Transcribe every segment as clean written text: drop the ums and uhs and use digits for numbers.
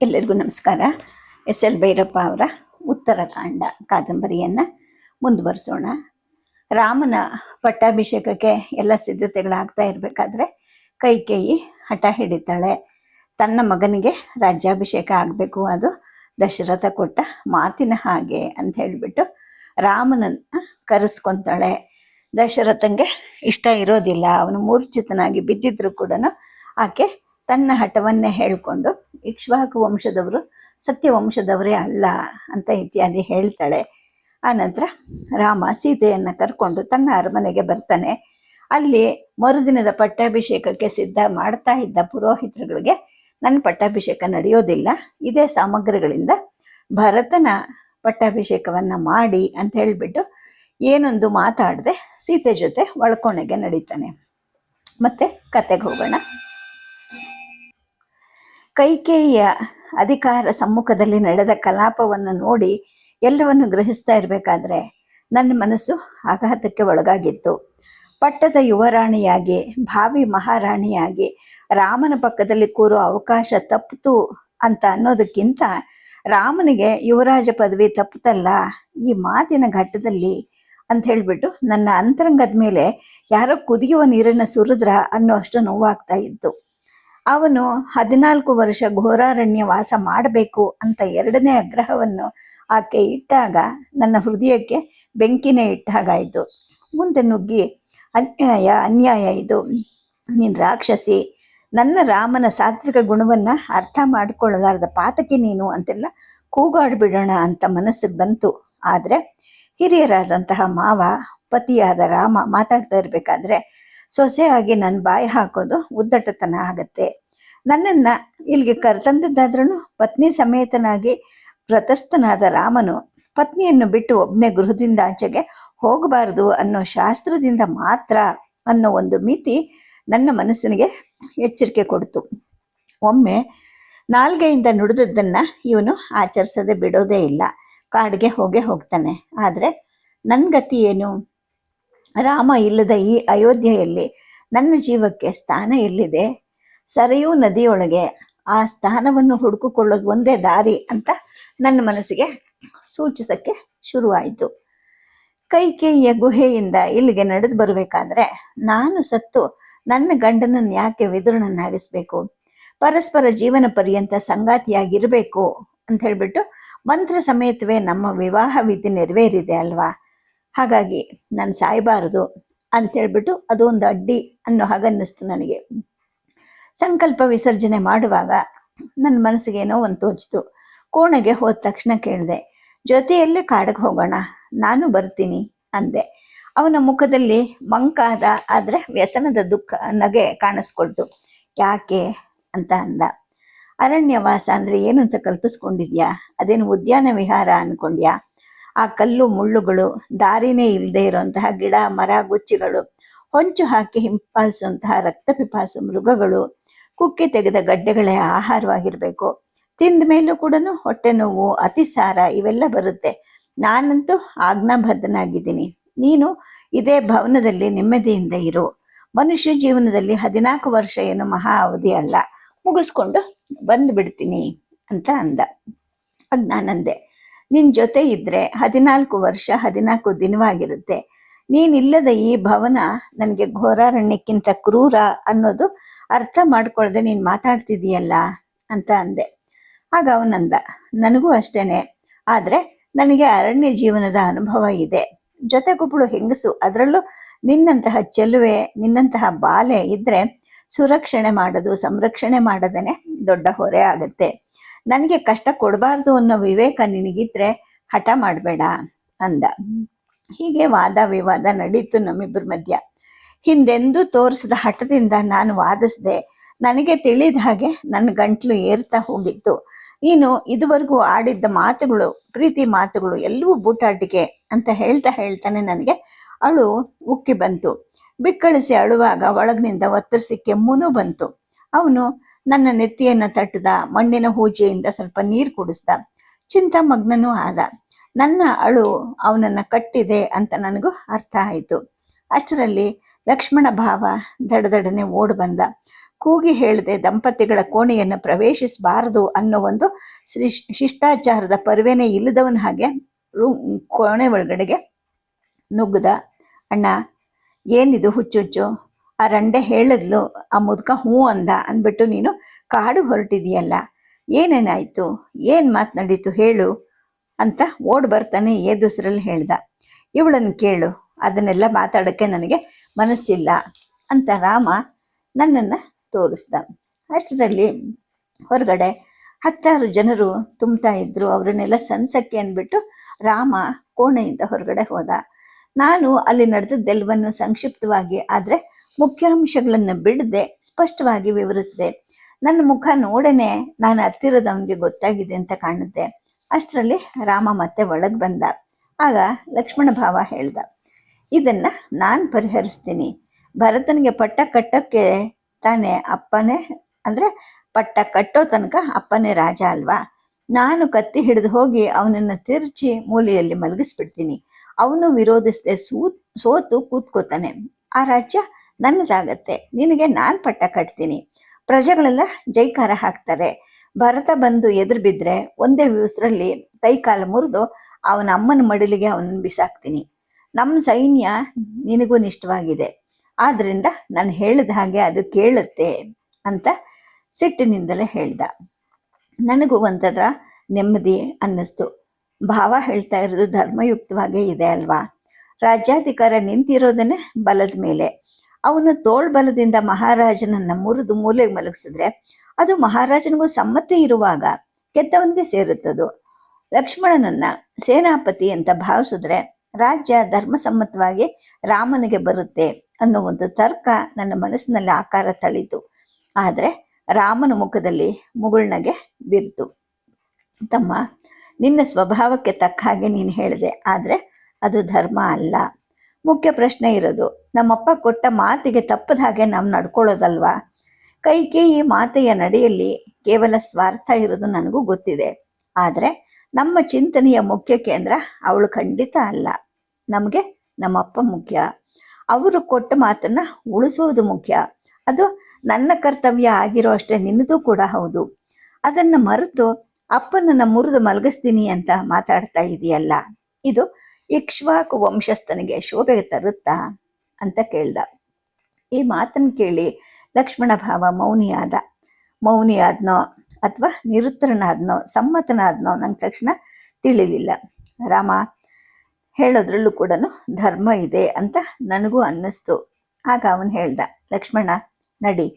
ಎಲ್ಲರಿಗೂ ನಮಸ್ಕಾರ. S L Bhyrappa ಅವರ ಉತ್ತರಕಾಂಡ ಕಾದಂಬರಿಯನ್ನು ಮುಂದುವರಿಸೋಣ. ರಾಮನ ಪಟ್ಟಾಭಿಷೇಕಕ್ಕೆ ಎಲ್ಲ ಸಿದ್ಧತೆಗಳಾಗ್ತಾ ಇರಬೇಕಾದ್ರೆ ಕೈಕೇಯಿ ಹಠ ಹಿಡಿತಾಳೆ. ತನ್ನ ಮಗನಿಗೆ ರಾಜ್ಯಾಭಿಷೇಕ ಆಗಬೇಕು, ಅದು ದಶರಥ ಕೊಟ್ಟ ಮಾತಿನ ಹಾಗೆ ಅಂತ ಹೇಳಿಬಿಟ್ಟು ರಾಮನನ್ನು ಕರೆಸ್ಕೊತಾಳೆ. ದಶರಥಂಗೆ ಇಷ್ಟ ಇರೋದಿಲ್ಲ. ಅವನು ಮೂರ್ಛಿತನಾಗಿ ಬಿದ್ದಿದ್ರು ಕೂಡ ಆಕೆ ತನ್ನ ಹಠವನ್ನೇ ಹೇಳಿಕೊಂಡು ಇಕ್ಷ್ವಾಕು ವಂಶದವರು ಸತ್ಯವಂಶದವರೇ ಅಲ್ಲ ಅಂತ ಇತ್ಯಾದಿ ಹೇಳ್ತಾಳೆ. ಆನಂತರ ರಾಮ ಸೀತೆಯನ್ನು ಕರ್ಕೊಂಡು ತನ್ನ ಅರಮನೆಗೆ ಬರ್ತಾನೆ. ಅಲ್ಲಿ ಮರುದಿನದ ಪಟ್ಟಾಭಿಷೇಕಕ್ಕೆ ಸಿದ್ಧ ಮಾಡ್ತಾ ಇದ್ದ ಪುರೋಹಿತರುಗಳಿಗೆ ನನ್ನ ಪಟ್ಟಾಭಿಷೇಕ ನಡೆಯೋದಿಲ್ಲ, ಇದೇ ಸಾಮಗ್ರಿಗಳಿಂದ ಭರತನ ಪಟ್ಟಾಭಿಷೇಕವನ್ನು ಮಾಡಿ ಅಂತ ಹೇಳಿಬಿಟ್ಟು ಏನೊಂದು ಮಾತಾಡದೆ ಸೀತೆ ಜೊತೆ ಒಳಕೋಣೆಗೆ ನಡೀತಾನೆ. ಮತ್ತೆ ಕತೆಗೆ ಹೋಗೋಣ. ಕೈಕೇಯಿಯ ಅಧಿಕಾರ ಸಮ್ಮುಖದಲ್ಲಿ ನಡೆದ ಕಲಾಪವನ್ನು ನೋಡಿ ಎಲ್ಲವನ್ನು ಗ್ರಹಿಸ್ತಾ ಇರಬೇಕಾದ್ರೆ ನನ್ನ ಮನಸ್ಸು ಆಘಾತಕ್ಕೆ ಒಳಗಾಗಿತ್ತು. ಪಟ್ಟದ ಯುವರಾಣಿಯಾಗಿ ಭಾವಿ ಮಹಾರಾಣಿಯಾಗಿ ರಾಮನ ಪಕ್ಕದಲ್ಲಿ ಕೂರೋ ಅವಕಾಶ ತಪ್ಪಿತು ಅಂತ ಅನ್ನೋದಕ್ಕಿಂತ ರಾಮನಿಗೆ ಯುವರಾಜ ಪದವಿ ತಪ್ಪುತ್ತಲ್ಲ ಈ ಮಾತಿನ ಘಟ್ಟದಲ್ಲಿ ಅಂತ ಹೇಳಿಬಿಟ್ಟು ನನ್ನ ಅಂತರಂಗದ ಮೇಲೆ ಯಾರೋ ಕುದಿಯುವ ನೀರನ್ನು ಸುರಿದ್ರ ಅನ್ನೋ ಅಷ್ಟು ನೋವಾಗ್ತಾ ಇತ್ತು. ಅವನು 14 ವರ್ಷ ಘೋರಾರಣ್ಯ ವಾಸ ಮಾಡಬೇಕು ಅಂತ ಎರಡನೇ ಆಗ್ರಹವನ್ನು ಆಕೆ ಇಟ್ಟಾಗ ನನ್ನ ಹೃದಯಕ್ಕೆ ಬೆಂಕಿನೇ ಇಟ್ಟ ಹಾಗಾಯಿತು. ಮುಂದೆ ನುಗ್ಗಿ ಅನ್ಯಾಯ ಇದು, ನೀನು ರಾಕ್ಷಸಿ, ನನ್ನ ರಾಮನ ಸಾತ್ವಿಕ ಗುಣವನ್ನು ಅರ್ಥ ಮಾಡಿಕೊಳ್ಳಲಾರದ ಪಾತಕಿ ನೀನು ಅಂತೆಲ್ಲ ಕೂಗಾಡ್ಬಿಡೋಣ ಅಂತ ಮನಸ್ಸಿಗೆ ಬಂತು. ಆದರೆ ಹಿರಿಯರಾದಂತಹ ಮಾವ ಪತಿಯಾದ ರಾಮ ಮಾತಾಡ್ತಾ ಇರಬೇಕಾದ್ರೆ ಸೊಸೆಯಾಗಿ ನನ್ನ ಬಾಯಿ ಹಾಕೋದು ಉದ್ದಟತನ ಆಗತ್ತೆ. ನನ್ನನ್ನು ಇಲ್ಲಿಗೆ ಕರೆತಂದಿದ್ದಾದ್ರೂ ಪತ್ನಿ ಸಮೇತನಾಗಿ ವ್ರತಸ್ಥನಾದ ರಾಮನು ಪತ್ನಿಯನ್ನು ಬಿಟ್ಟು ಒಬ್ಬನೇ ಗೃಹದಿಂದ ಆಚೆಗೆ ಹೋಗಬಾರ್ದು ಅನ್ನೋ ಶಾಸ್ತ್ರದಿಂದ ಮಾತ್ರ ಅನ್ನೋ ಒಂದು ಮಿತಿ ನನ್ನ ಮನಸ್ಸಿನಿಗೆ ಎಚ್ಚರಿಕೆ ಕೊಡ್ತು. ಒಮ್ಮೆ ನಾಲ್ಗೆಯಿಂದ ನುಡಿದದ್ದನ್ನು ಇವನು ಆಚರಿಸದೆ ಬಿಡೋದೇ ಇಲ್ಲ. ಕಾಡಿಗೆ ಹೋಗ್ತಾನೆ. ಆದರೆ ನನ್ನ ಗತಿ ಏನು? ರಾಮ ಇಲ್ಲದ ಈ ಅಯೋಧ್ಯೆಯಲ್ಲಿ ನನ್ನ ಜೀವಕ್ಕೆ ಸ್ಥಾನ ಎಲ್ಲಿದೆ? ಸರಿಯೂ ನದಿಯೊಳಗೆ ಆ ಸ್ಥಾನವನ್ನು ಹುಡುಕಿಕೊಳ್ಳೋದು ಒಂದೇ ದಾರಿ ಅಂತ ನನ್ನ ಮನಸ್ಸಿಗೆ ಸೂಚಿಸೋಕ್ಕೆ ಶುರುವಾಯಿತು. ಕೈಕೇಯಿಯ ಗುಹೆಯಿಂದ ಇಲ್ಲಿಗೆ ನಡೆದು ಬರಬೇಕಾದ್ರೆ ನಾನು ಸತ್ತು ನನ್ನ ಗಂಡನನ್ನು ಯಾಕೆ ವಿದುರನನ್ನಾಗಿಸ್ಬೇಕು? ಪರಸ್ಪರ ಜೀವನ ಪರ್ಯಂತ ಸಂಗಾತಿಯಾಗಿರಬೇಕು ಅಂತ ಹೇಳಿಬಿಟ್ಟು ಮಂತ್ರ ಸಮೇತವೇ ನಮ್ಮ ವಿವಾಹ ವಿಧಿ ನೆರವೇರಿದೆ ಅಲ್ವಾ? ಹಾಗಾಗಿ ನಾನು ಸಾಯಬಾರದು ಅಂಥೇಳ್ಬಿಟ್ಟು ಅದೊಂದು ಅಡ್ಡಿ ಅನ್ನೋ ಹಾಗನ್ನಿಸ್ತು ನನಗೆ. ಸಂಕಲ್ಪ ವಿಸರ್ಜನೆ ಮಾಡುವಾಗ ನನ್ನ ಮನಸ್ಸಿಗೆ ಏನೋ ಒಂದು ತೋಚಿತು. ಕೋಣೆಗೆ ಹೋದ ತಕ್ಷಣ ಕೇಳಿದೆ, ಜೊತೆಯಲ್ಲೇ ಕಾಡಿಗೆ ಹೋಗೋಣ, ನಾನು ಬರ್ತೀನಿ ಅಂದೆ. ಅವನ ಮುಖದಲ್ಲಿ ಮಂಕಾದ ಆದರೆ ವ್ಯಸನದ ದುಃಖ ನಗೆ ಕಾಣಿಸ್ಕೊಳ್ತು. ಯಾಕೆ ಅಂತ ಅಂದ. ಅರಣ್ಯವಾಸ ಅಂದರೆ ಏನು ಅಂತ ಕಲ್ಪಿಸ್ಕೊಂಡಿದ್ಯಾ? ಅದೇನು ಉದ್ಯಾನ ವಿಹಾರ ಅಂದ್ಕೊಂಡ್ಯಾ? ಆ ಕಲ್ಲು ಮುಳ್ಳುಗಳು, ದಾರಿನೇ ಇಲ್ಲದೆ ಇರೋಂತಹ ಗಿಡ ಮರ ಗುಚ್ಚಿಗಳು, ಹೊಂಚು ಹಾಕಿ ಹಿಂಪಾಲಿಸುವಂತಹ ರಕ್ತ ಪಿಪಾಸು ಮೃಗಗಳು, ಕುಕ್ಕಿ ತೆಗೆದ ಗಡ್ಡೆಗಳೇ ಆಹಾರವಾಗಿರಬೇಕು. ತಿಂದ ಮೇಲೂ ಕೂಡ ಹೊಟ್ಟೆ ನೋವು, ಅತಿಸಾರ ಇವೆಲ್ಲ ಬರುತ್ತೆ. ನಾನಂತೂ ಆಜ್ಞಾಬದ್ಧನಾಗಿದ್ದೀನಿ. ನೀನು ಇದೇ ಭವನದಲ್ಲಿ ನೆಮ್ಮದಿಯಿಂದ ಇರು. ಮನುಷ್ಯ ಜೀವನದಲ್ಲಿ 14 ವರ್ಷ ಏನು ಮಹಾ ಅವಧಿ ಅಲ್ಲ, ಮುಗಿಸ್ಕೊಂಡು ಬಂದುಬಿಡ್ತೀನಿ ಅಂತ ಅಂದ. ಆಗ ನಾನಂದೆ, ನಿನ್ನ ಜೊತೆ ಇದ್ದರೆ 14 ವರ್ಷ 14 ದಿನವಾಗಿರುತ್ತೆ. ನೀನಿಲ್ಲದ ಈ ಭವನ ನನಗೆ ಘೋರಾರಣ್ಯಕ್ಕಿಂತ ಕ್ರೂರ ಅನ್ನೋದು ಅರ್ಥ ಮಾಡ್ಕೊಳ್ಳದೆ ನೀನು ಮಾತಾಡ್ತಿದೀಯಲ್ಲ ಅಂತ ಅಂದೆ. ಆಗ ಅವನಂದ, ನನಗೂ ಅಷ್ಟೇನೆ, ಆದರೆ ನನಗೆ ಅರಣ್ಯ ಜೀವನದ ಅನುಭವ ಇದೆ. ಜೊತೆಗೊಬ್ಬಳು ಹೆಂಗಸು, ಅದರಲ್ಲೂ ನಿನ್ನಂತಹ ಚೆಲುವೆ, ನಿನ್ನಂತಹ ಬಾಲೆ ಇದ್ದರೆ ಸುರಕ್ಷಣೆ ಮಾಡೋದು ಸಂರಕ್ಷಣೆ ಮಾಡೋದೇ ದೊಡ್ಡ ಹೊರೆ ಆಗುತ್ತೆ. ನನಗೆ ಕಷ್ಟ ಕೊಡಬಾರ್ದು ಅನ್ನೋ ವಿವೇಕ ನಿನಗಿದ್ರೆ ಹಠ ಮಾಡಬೇಡ ಅಂದ. ಹೀಗೆ ವಾದ ವಿವಾದ ನಡೀತು ನಮ್ಮಿಬ್ಬರ ಮಧ್ಯ. ಹಿಂದೆಂದೂ ತೋರಿಸಿದ ಹಠದಿಂದ ನಾನು ವಾದಿಸಿದೆ. ನನಗೆ ತಿಳಿದ ಹಾಗೆ ನನ್ನ ಗಂಟ್ಲು ಏರ್ತಾ ಹೋಗಿತ್ತು. ನೀನು ಇದುವರೆಗೂ ಆಡಿದ್ದ ಮಾತುಗಳು, ಪ್ರೀತಿ ಮಾತುಗಳು ಎಲ್ಲವೂ ಬೂಟಾಟಿಕೆ ಅಂತ ಹೇಳ್ತಾನೆ ನನಗೆ ಅಳು ಉಕ್ಕಿ ಬಂತು. ಬಿಕ್ಕಳಿಸಿ ಅಳುವಾಗ ಒಳಗಿನಿಂದ ಒತ್ತರಿಸಿ ಕೆಮ್ಮೂನೂ ಬಂತು. ಅವನು ನನ್ನ ನೆತ್ತಿಯನ್ನು ತಟ್ಟದ, ಮಣ್ಣಿನ ಹೂಜೆಯಿಂದ ಸ್ವಲ್ಪ ನೀರು ಕುಡಿಸ್ದ, ಚಿಂತಾಮಗ್ನನೂ ಆದ. ನನ್ನ ಅಳು ಅವನನ್ನು ಕಟ್ಟಿದೆ ಅಂತ ನನಗೂ ಅರ್ಥ ಆಯಿತು. ಅಷ್ಟರಲ್ಲಿ ಲಕ್ಷ್ಮಣ ಭಾವ ದಡದಡನೆ ಓಡಿ ಬಂದ. ಕೂಗಿ ಹೇಳದೆ ದಂಪತಿಗಳ ಕೋಣೆಯನ್ನು ಪ್ರವೇಶಿಸಬಾರದು ಅನ್ನೋ ಒಂದು ಶಿಷ್ಟಾಚಾರದ ಪರಿವೇನೆ ಇಲ್ಲದವನ ಹಾಗೆ ಕೋಣೆ ಒಳಗಡೆಗೆ ನುಗ್ಗದ. ಅಣ್ಣ, ಏನಿದು ಹುಚ್ಚುಚ್ಚು? ಆ ರಂಡೆ ಹೇಳಿದ್ಲು, ಆ ಮುದುಕ ಹ್ಞೂ ಅಂದ ಅಂದ್ಬಿಟ್ಟು ನೀನು ಕಾಡು ಹೊರಟಿದೆಯಲ್ಲ, ಏನೇನಾಯಿತು? ಏನು ಮಾತನಾಡಿತು ಹೇಳು ಅಂತ ಓಡ್ ಬರ್ತಾನೆ ಏದುಸರಲ್ಲಿ ಹೇಳ್ದ. ಇವಳನ್ನು ಕೇಳು, ಅದನ್ನೆಲ್ಲ ಮಾತಾಡೋಕ್ಕೆ ನನಗೆ ಮನಸ್ಸಿಲ್ಲ ಅಂತ ರಾಮ ನನ್ನನ್ನು ತೋರಿಸ್ದ. ಅಷ್ಟರಲ್ಲಿ ಹೊರಗಡೆ 10 ಜನರು ತುಂಬ್ತಾ ಇದ್ರು. ಅವರನ್ನೆಲ್ಲ ಸನ್ಸಕ್ಕೆ ಅಂದ್ಬಿಟ್ಟು ರಾಮ ಕೋಣೆಯಿಂದ ಹೊರಗಡೆ ಹೋದ. ನಾನು ಅಲ್ಲಿ ನಡೆದದ್ದೆಲ್ಲವನ್ನು ಸಂಕ್ಷಿಪ್ತವಾಗಿ, ಆದರೆ ಮುಖ್ಯಾಂಶಗಳನ್ನು ಬಿಡದೆ ಸ್ಪಷ್ಟವಾಗಿ ವಿವರಿಸಿದೆ. ನನ್ನ ಮುಖ ನೋಡೇನೆ ನಾನು ಹತ್ತಿರದವನಿಗೆ ಗೊತ್ತಾಗಿದೆ ಅಂತ ಕಾಣುತ್ತೆ. ಅಷ್ಟರಲ್ಲಿ ರಾಮ ಮತ್ತೆ ಒಳಗೆ ಬಂದ. ಆಗ ಲಕ್ಷ್ಮಣ ಭಾವ ಹೇಳ್ದ, ಇದನ್ನು ನಾನು ಪರಿಹರಿಸ್ತೀನಿ. ಭರತನಿಗೆ ಪಟ್ಟ ಕಟ್ಟೋಕ್ಕೆ ತಾನೇ ಅಪ್ಪನೇ, ಅಂದರೆ ಪಟ್ಟ ಕಟ್ಟೋ ತನಕ ಅಪ್ಪನೇ ರಾಜ ಅಲ್ವಾ? ನಾನು ಕತ್ತಿ ಹಿಡಿದು ಹೋಗಿ ಅವನನ್ನು ತಿರುಚಿ ಮೂಲೆಯಲ್ಲಿ ಮಲಗಿಸ್ಬಿಡ್ತೀನಿ. ಅವನು ವಿರೋಧಿಸದೆ ಸೋತು ಕೂತ್ಕೋತಾನೆ. ಆ ರಾಜ್ಯ ನನ್ನದಾಗತ್ತೆ. ನಿನಗೆ ನಾನು ಪಟ್ಟ ಕಟ್ತೀನಿ. ಪ್ರಜೆಗಳೆಲ್ಲ ಜೈಕಾರ ಹಾಕ್ತಾರೆ. ಭರತ ಬಂದು ಎದುರು ಬಿದ್ದರೆ ಒಂದೇ ಉಸಿರಲ್ಲಿ ಕೈಕಾಲು ಮುರಿದು ಅವನ ಅಮ್ಮನ ಮಡಿಲಿಗೆ ಅವನನ್ನು ಬಿಸಾಕ್ತೀನಿ. ನಮ್ಮ ಸೈನ್ಯ ನಿನಗೂ ನಿಷ್ಠವಾಗಿದೆ. ಆದ್ದರಿಂದ ನಾನು ಹೇಳಿದ ಹಾಗೆ ಅದು ಕೇಳುತ್ತೆ ಅಂತ ಸಿಟ್ಟಿನಿಂದಲೇ ಹೇಳ್ದ. ನನಗೂ ಒಂಥರ ನೆಮ್ಮದಿ ಅನ್ನಿಸ್ತು. ಭಾವ ಹೇಳ್ತಾ ಇರೋದು ಧರ್ಮಯುಕ್ತವಾಗೇ ಇದೆ ಅಲ್ವಾ? ರಾಜ್ಯಾಧಿಕಾರ ನಿಂತಿರೋದನ್ನೇ ಬಲದ ಮೇಲೆ. ಅವನು ತೋಳ್ಬಲದಿಂದ ಮಹಾರಾಜನನ್ನು ಮುರಿದು ಮೂಲೆಗೆ ಮಲಗಿಸಿದ್ರೆ ಅದು ಮಹಾರಾಜನಿಗೂ ಸಮ್ಮತಿ ಇರುವಾಗ ಗೆದ್ದವನಿಗೆ ಸೇರುತ್ತದು. ಲಕ್ಷ್ಮಣನನ್ನ ಸೇನಾಪತಿ ಅಂತ ಭಾವಿಸಿದ್ರೆ ರಾಜ್ಯ ಧರ್ಮಸಮ್ಮತವಾಗಿ ರಾಮನಿಗೆ ಬರುತ್ತೆ ಅನ್ನೋ ಒಂದು ತರ್ಕ ನನ್ನ ಮನಸ್ಸಿನಲ್ಲಿ ಆಕಾರ ತಳೀತು. ಆದರೆ ರಾಮನ ಮುಖದಲ್ಲಿ ಮುಗುಳ್ನಗೆ ಬೀರಿತು. ತಮ್ಮ, ನಿನ್ನ ಸ್ವಭಾವಕ್ಕೆ ತಕ್ಕ ಹಾಗೆ ನೀನು ಹೇಳಿದೆ, ಆದರೆ ಅದು ಧರ್ಮ ಅಲ್ಲ. ಮುಖ್ಯ ಪ್ರಶ್ನೆ ಇರೋದು, ನಮ್ಮಪ್ಪ ಕೊಟ್ಟ ಮಾತಿಗೆ ತಪ್ಪದ ಹಾಗೆ ನಾವು ನಡ್ಕೊಳ್ಳೋದಲ್ವಾ? ಕೈಕೇಯಿ ಮಾತೆಯ ನಡೆಯಲ್ಲಿ ಕೇವಲ ಸ್ವಾರ್ಥ ಇರೋದು ನನಗೂ ಗೊತ್ತಿದೆ. ಆದರೆ ನಮ್ಮ ಚಿಂತನೆಯ ಮುಖ್ಯ ಕೇಂದ್ರ ಅವಳು ಖಂಡಿತ ಅಲ್ಲ. ನಮಗೆ ನಮ್ಮಪ್ಪ ಮುಖ್ಯ. ಅವರು ಕೊಟ್ಟ ಮಾತನ್ನು ಉಳಿಸೋದು ಮುಖ್ಯ. ಅದು ನನ್ನ ಕರ್ತವ್ಯ ಆಗಿರೋ ಅಷ್ಟೇ ನಿನ್ನದು ಕೂಡ ಹೌದು. ಅದನ್ನು ಮರೆತು ಅಪ್ಪನನ್ನು ಮುರಿದು ಮಲಗಿಸ್ತೀನಿ ಅಂತ ಮಾತಾಡ್ತಾ ಇದೆಯಲ್ಲ, ಇದು ಇಕ್ಷ್ವಾಕು ವಂಶಸ್ಥನಿಗೆ ಶೋಭೆ ತರುತ್ತಾ ಅಂತ ಕೇಳ್ದ. ಈ ಮಾತನ್ನು ಕೇಳಿ ಲಕ್ಷ್ಮಣ ಭಾವ ಮೌನಿಯಾದ್ನೋ ಅಥವಾ ನಿರುತ್ತರನಾದ್ನೋ ಸಮ್ಮತನಾದ್ನೋ ನಂಗೆ ತಕ್ಷಣ ತಿಳಿಲಿಲ್ಲ. ರಾಮ ಹೇಳೋದ್ರಲ್ಲೂ ಕೂಡ ಧರ್ಮ ಇದೆ ಅಂತ ನನಗೂ ಅನ್ನಿಸ್ತು. ಆಗ ಅವನು ಹೇಳ್ದ, ಲಕ್ಷ್ಮಣ ನಡಿ,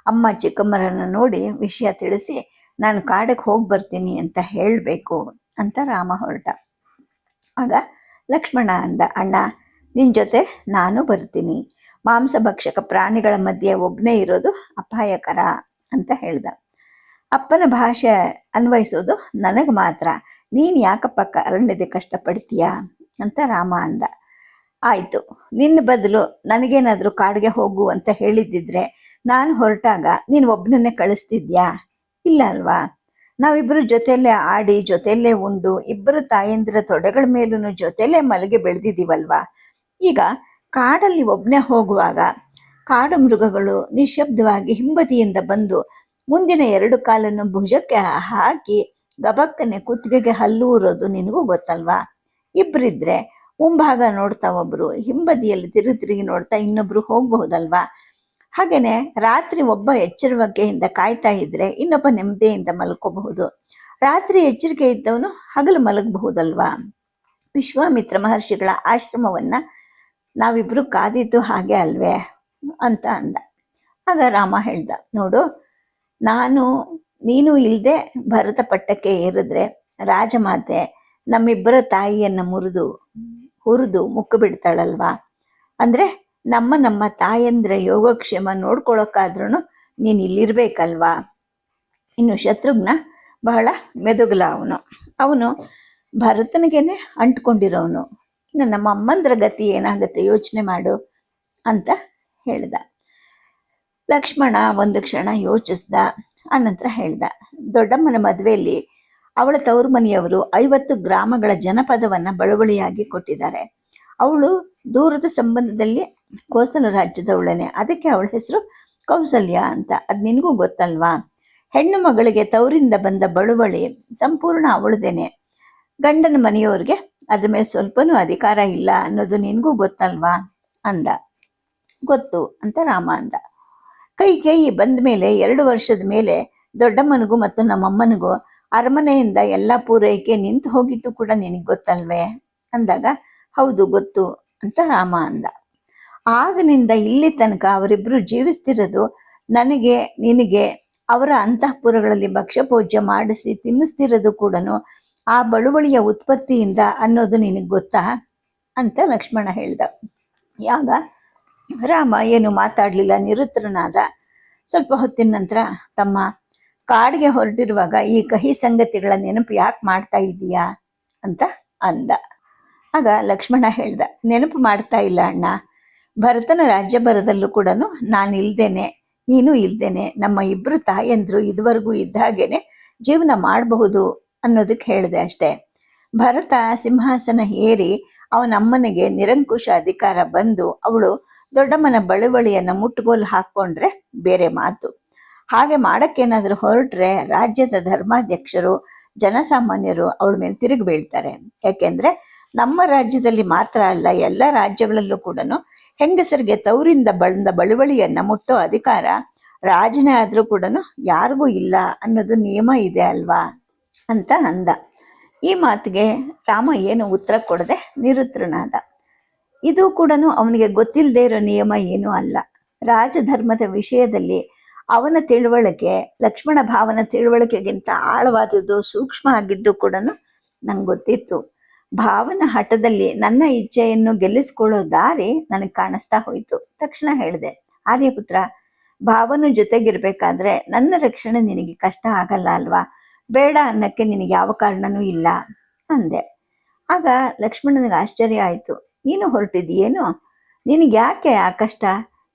ಅಮ್ಮ ಚಿಕ್ಕಮ್ಮರನ್ನು ನೋಡಿ ವಿಷಯ ತಿಳಿಸಿ ನಾನು ಕಾಡಿಗೆ ಹೋಗಿ ಬರ್ತೀನಿ ಅಂತ ಹೇಳಬೇಕು ಅಂತ ರಾಮ ಹೊರಟ. ಆಗ ಲಕ್ಷ್ಮಣ ಅಂದ, ಅಣ್ಣ ನಿನ್ನ ಜೊತೆ ನಾನು ಬರ್ತೀನಿ. ಮಾಂಸಭಕ್ಷಕ ಪ್ರಾಣಿಗಳ ಮಧ್ಯೆ ಒಬ್ಬನೇ ಇರೋದು ಅಪಾಯಕರ ಅಂತ ಹೇಳ್ದ. ಅಪ್ಪನ ಭಾಷೆ ಅನ್ವಯಿಸೋದು ನನಗೆ ಮಾತ್ರ. ನೀನು ಯಾಕಪ್ಪ ಅರಣ್ಯದ ಕಷ್ಟಪಡ್ತೀಯಾ ಅಂತ ರಾಮ ಅಂದ. ಆಯಿತು, ನಿನ್ನ ಬದಲು ನನಗೇನಾದರೂ ಕಾಡಿಗೆ ಹೋಗು ಅಂತ ಹೇಳಿದ್ದಿದ್ರೆ ನಾನು ಹೊರಟಾಗ ನೀನು ಒಬ್ಬನನ್ನೇ ಕಳಿಸ್ತಿದ್ಯಾ? ಇಲ್ಲ ಅಲ್ವಾ? ನಾವಿಬ್ಬರು ಜೊತೆಯಲ್ಲೇ ಆಡಿ ಜೊತೆಯಲ್ಲೇ ಉಂಡು ಇಬ್ಬರು ತಾಯಂದಿರ ತೊಡೆಗಳ ಮೇಲೂ ಜೊತೆಯಲ್ಲೇ ಮಲಗಿ ಬೆಳೆದಿದ್ದೀವಲ್ವಾ? ಈಗ ಕಾಡಲ್ಲಿ ಒಬ್ಬನೇ ಹೋಗುವಾಗ ಕಾಡು ಮೃಗಗಳು ನಿಶ್ಶಬ್ದವಾಗಿ ಹಿಂಬದಿಯಿಂದ ಬಂದು ಮುಂದಿನ 2 ಕಾಲನ್ನು ಭುಜಕ್ಕೆ ಹಾಕಿ ಗಬಕ್ಕನೆ ಕುತ್ತಿಗೆಗೆ ಹಲ್ಲೂರೋದು ನಿನಗೂ ಗೊತ್ತಲ್ವಾ? ಇಬ್ಬರಿದ್ರೆ ಮುಂಭಾಗ ನೋಡ್ತಾ ಒಬ್ಬರು, ಹಿಂಬದಿಯಲ್ಲಿ ತಿರುಗಿ ನೋಡ್ತಾ ಇನ್ನೊಬ್ರು ಹೋಗಬಹುದಲ್ವಾ? ಹಾಗೇನೆ ರಾತ್ರಿ ಒಬ್ಬ ಎಚ್ಚರಿಕೆಯಿಂದ ಕಾಯ್ತಾ ಇದ್ರೆ ಇನ್ನೊಬ್ಬ ನೆಮ್ಮದಿಯಿಂದ ಮಲ್ಕೋಬಹುದು. ರಾತ್ರಿ ಎಚ್ಚರಿಕೆ ಇದ್ದವನು ಹಗಲು ಮಲಗಬಹುದಲ್ವಾ? ವಿಶ್ವಾಮಿತ್ರ ಮಹರ್ಷಿಗಳ ಆಶ್ರಮವನ್ನ ನಾವಿಬ್ರು ಕಾದಿದ್ದು ಹಾಗೆ ಅಲ್ವೇ ಅಂತ ಅಂದ. ಆಗ ರಾಮ ಹೇಳ್ದ, ನೋಡು, ನೀನು ಇಲ್ಲದೆ ಭರತ ಪಟ್ಟಕ್ಕೆ ಏರಿದ್ರೆ ರಾಜಮಾತೆ ನಮ್ಮಿಬ್ಬರ ತಾಯಿಯನ್ನು ಹುರಿದು ಮುಕ್ಕು ಬಿಡ್ತಾಳಲ್ವಾ? ಅಂದರೆ ನಮ್ಮ ತಾಯಂದ್ರ ಯೋಗಕ್ಷೇಮ ನೋಡ್ಕೊಳಕ್ಕಾದ್ರೂ ನೀನು ಇಲ್ಲಿರ್ಬೇಕಲ್ವಾ? ಇನ್ನು ಶತ್ರುಘ್ನ ಬಹಳ ಮೆದುಗಲ. ಅವನು ಭರತನಿಗೇನೆ ಅಂಟ್ಕೊಂಡಿರೋನು. ಇನ್ನು ನಮ್ಮ ಅಮ್ಮಂದ್ರ ಗತಿ ಏನಾಗುತ್ತೆ ಯೋಚನೆ ಮಾಡು ಅಂತ ಹೇಳ್ದ. ಲಕ್ಷ್ಮಣ ಒಂದು ಕ್ಷಣ ಯೋಚಿಸ್ದ. ಆನಂತರ ಹೇಳ್ದ, ದೊಡ್ಡಮ್ಮನ ಮದುವೆಯಲ್ಲಿ ಅವಳ ತವರು ಮನೆಯವರು 50 ಗ್ರಾಮಗಳ ಜನಪದವನ್ನು ಬಳುವಳಿಯಾಗಿ ಕೊಟ್ಟಿದ್ದಾರೆ. ಅವಳು ದೂರದ ಸಂಬಂಧದಲ್ಲಿ ಕೋಸಲ ರಾಜ್ಯದವಳನೆ. ಅದಕ್ಕೆ ಅವಳ ಹೆಸರು ಕೌಸಲ್ಯ ಅಂತ. ಅದು ನಿನಗೂ ಗೊತ್ತಲ್ವಾ? ಹೆಣ್ಣು ಮಗಳಿಗೆ ತವರಿಂದ ಬಂದ ಬಳುವಳಿ ಸಂಪೂರ್ಣ ಅವಳದೇನೆ. ಗಂಡನ ಮನೆಯವ್ರಿಗೆ ಅದ್ರ ಮೇಲೆ ಸ್ವಲ್ಪನೂ ಅಧಿಕಾರ ಇಲ್ಲ ಅನ್ನೋದು ನಿನಗೂ ಗೊತ್ತಲ್ವಾ ಅಂದ. ಗೊತ್ತು ಅಂತ ರಾಮ ಅಂದ. ಕೈಕೇಯಿ ಬಂದ ಮೇಲೆ 2 ವರ್ಷದ ಮೇಲೆ ದೊಡ್ಡಮ್ಮನಿಗೂ ಮತ್ತು ನಮ್ಮಮ್ಮನಿಗೂ ಅರಮನೆಯಿಂದ ಎಲ್ಲ ಪೂರೈಕೆ ನಿಂತು ಹೋಗಿತ್ತು ಕೂಡ ನಿನಗೆ ಗೊತ್ತಲ್ವೇ ಅಂದಾಗ, ಹೌದು ಗೊತ್ತು ಅಂತ ರಾಮ ಅಂದ. ಆಗನಿಂದ ಇಲ್ಲಿ ತನಕ ಅವರಿಬ್ಬರು ಜೀವಿಸ್ತಿರೋದು ನನಗೆ ನಿನಗೆ ಅವರ ಅಂತಃಪುರಗಳಲ್ಲಿ ಭಕ್ಷ್ಯಪೂಜ್ಯ ಮಾಡಿಸಿ ತಿನ್ನಿಸ್ತಿರೋದು ಕೂಡ ಆ ಬಳುವಳಿಯ ಉತ್ಪತ್ತಿಯಿಂದ ಅನ್ನೋದು ನಿನಗೆ ಗೊತ್ತಾ ಅಂತ ಲಕ್ಷ್ಮಣ ಹೇಳ್ದ. ಯಾಗ ರಾಮ ಏನು ಮಾತಾಡಲಿಲ್ಲ, ನಿರುತ್ತರನಾದ. ಸ್ವಲ್ಪ ಹೊತ್ತಿನ ನಂತರ, ತಮ್ಮ, ಕಾಡಿಗೆ ಹೊರಟಿರುವಾಗ ಈ ಕಹಿ ಸಂಗತಿಗಳ ನೆನಪು ಯಾಕೆ ಮಾಡ್ತಾ ಇದೀಯಾ ಅಂತ ಅಂದ. ಆಗ ಲಕ್ಷ್ಮಣ ಹೇಳ್ದ, ನೆನಪು ಮಾಡ್ತಾ ಇಲ್ಲ ಅಣ್ಣ. ಭರತನ ರಾಜ್ಯಭರದಲ್ಲೂ ಕೂಡ ನಾನು ಇಲ್ದೇನೆ, ನೀನು ಇಲ್ದೇನೆ ನಮ್ಮ ಇಬ್ಬರು ತಾಯಂದ್ರು ಇದುವರೆಗೂ ಇದ್ದ ಹಾಗೇನೆ ಜೀವನ ಮಾಡಬಹುದು ಅನ್ನೋದಕ್ಕೆ ಹೇಳಿದೆ ಅಷ್ಟೇ. ಭರತ ಸಿಂಹಾಸನ ಏರಿ ಅವನಮ್ಮನಿಗೆ ನಿರಂಕುಶ ಅಧಿಕಾರ ಬಂದು ಅವಳು ದೊಡ್ಡಮ್ಮನ ಬಳುವಳಿಯನ್ನು ಮುಟ್ಟುಗೋಲು ಹಾಕ್ಕೊಂಡ್ರೆ ಬೇರೆ ಮಾತು. ಹಾಗೆ ಮಾಡೋಕ್ಕೇನಾದರೂ ಹೊರಟ್ರೆ ರಾಜ್ಯದ ಧರ್ಮಾಧ್ಯಕ್ಷರು, ಜನಸಾಮಾನ್ಯರು ಅವಳ ಮೇಲೆ ತಿರುಗಿ ಬೀಳ್ತಾರೆ. ಯಾಕೆಂದರೆ ನಮ್ಮ ರಾಜ್ಯದಲ್ಲಿ ಮಾತ್ರ ಅಲ್ಲ, ಎಲ್ಲ ರಾಜ್ಯಗಳಲ್ಲೂ ಕೂಡ ಹೆಂಗಸರಿಗೆ ತವರಿಂದ ಬಂದ ಬಳುವಳಿಯನ್ನು ಮುಟ್ಟೋ ಅಧಿಕಾರ ರಾಜನೇ ಆದರೂ ಕೂಡ ಯಾರಿಗೂ ಇಲ್ಲ ಅನ್ನೋದು ನಿಯಮ ಇದೆ ಅಲ್ವಾ ಅಂತ ಅಂದ. ಈ ಮಾತಿಗೆ ರಾಮ ಏನು ಉತ್ತರ ಕೊಡದೆ ನಿರುತ್ತರನಾದ. ಇದು ಕೂಡ ಅವನಿಗೆ ಗೊತ್ತಿಲ್ಲದೆ ಇರೋ ನಿಯಮ ಏನೂ ಅಲ್ಲ. ರಾಜಧರ್ಮದ ವಿಷಯದಲ್ಲಿ ಅವನ ತಿಳುವಳಿಕೆ ಲಕ್ಷ್ಮಣ ಭಾವನ ತಿಳುವಳಿಕೆಗಿಂತ ಆಳವಾದದ್ದು, ಸೂಕ್ಷ್ಮ ಆಗಿದ್ದು ಕೂಡ ನಂಗೆ ಗೊತ್ತಿತ್ತು. ಭಾವನ ಹಠದಲ್ಲಿ ನನ್ನ ಇಚ್ಛೆಯನ್ನು ಗೆಲ್ಲಿಸ್ಕೊಳ್ಳೋ ದಾರಿ ನನಗೆ ಕಾಣಿಸ್ತಾ ಹೋಯಿತು. ತಕ್ಷಣ ಹೇಳಿದೆ, ಆರ್ಯಪುತ್ರ, ಭಾವನ ಜೊತೆಗಿರ್ಬೇಕಾದ್ರೆ ನನ್ನ ರಕ್ಷಣೆ ನಿನಗೆ ಕಷ್ಟ ಆಗಲ್ಲ ಅಲ್ವಾ? ಬೇಡ ಅನ್ನಕ್ಕೆ ನಿನಗೆ ಯಾವ ಕಾರಣನೂ ಇಲ್ಲ ಅಂದೆ. ಆಗ ಲಕ್ಷ್ಮಣನಿಗೆ ಆಶ್ಚರ್ಯ ಆಯಿತು. ನೀನು ಹೊರಟಿದ್ದೀಯೇನು? ನಿನಗೆ ಯಾಕೆ ಆ ಕಷ್ಟ?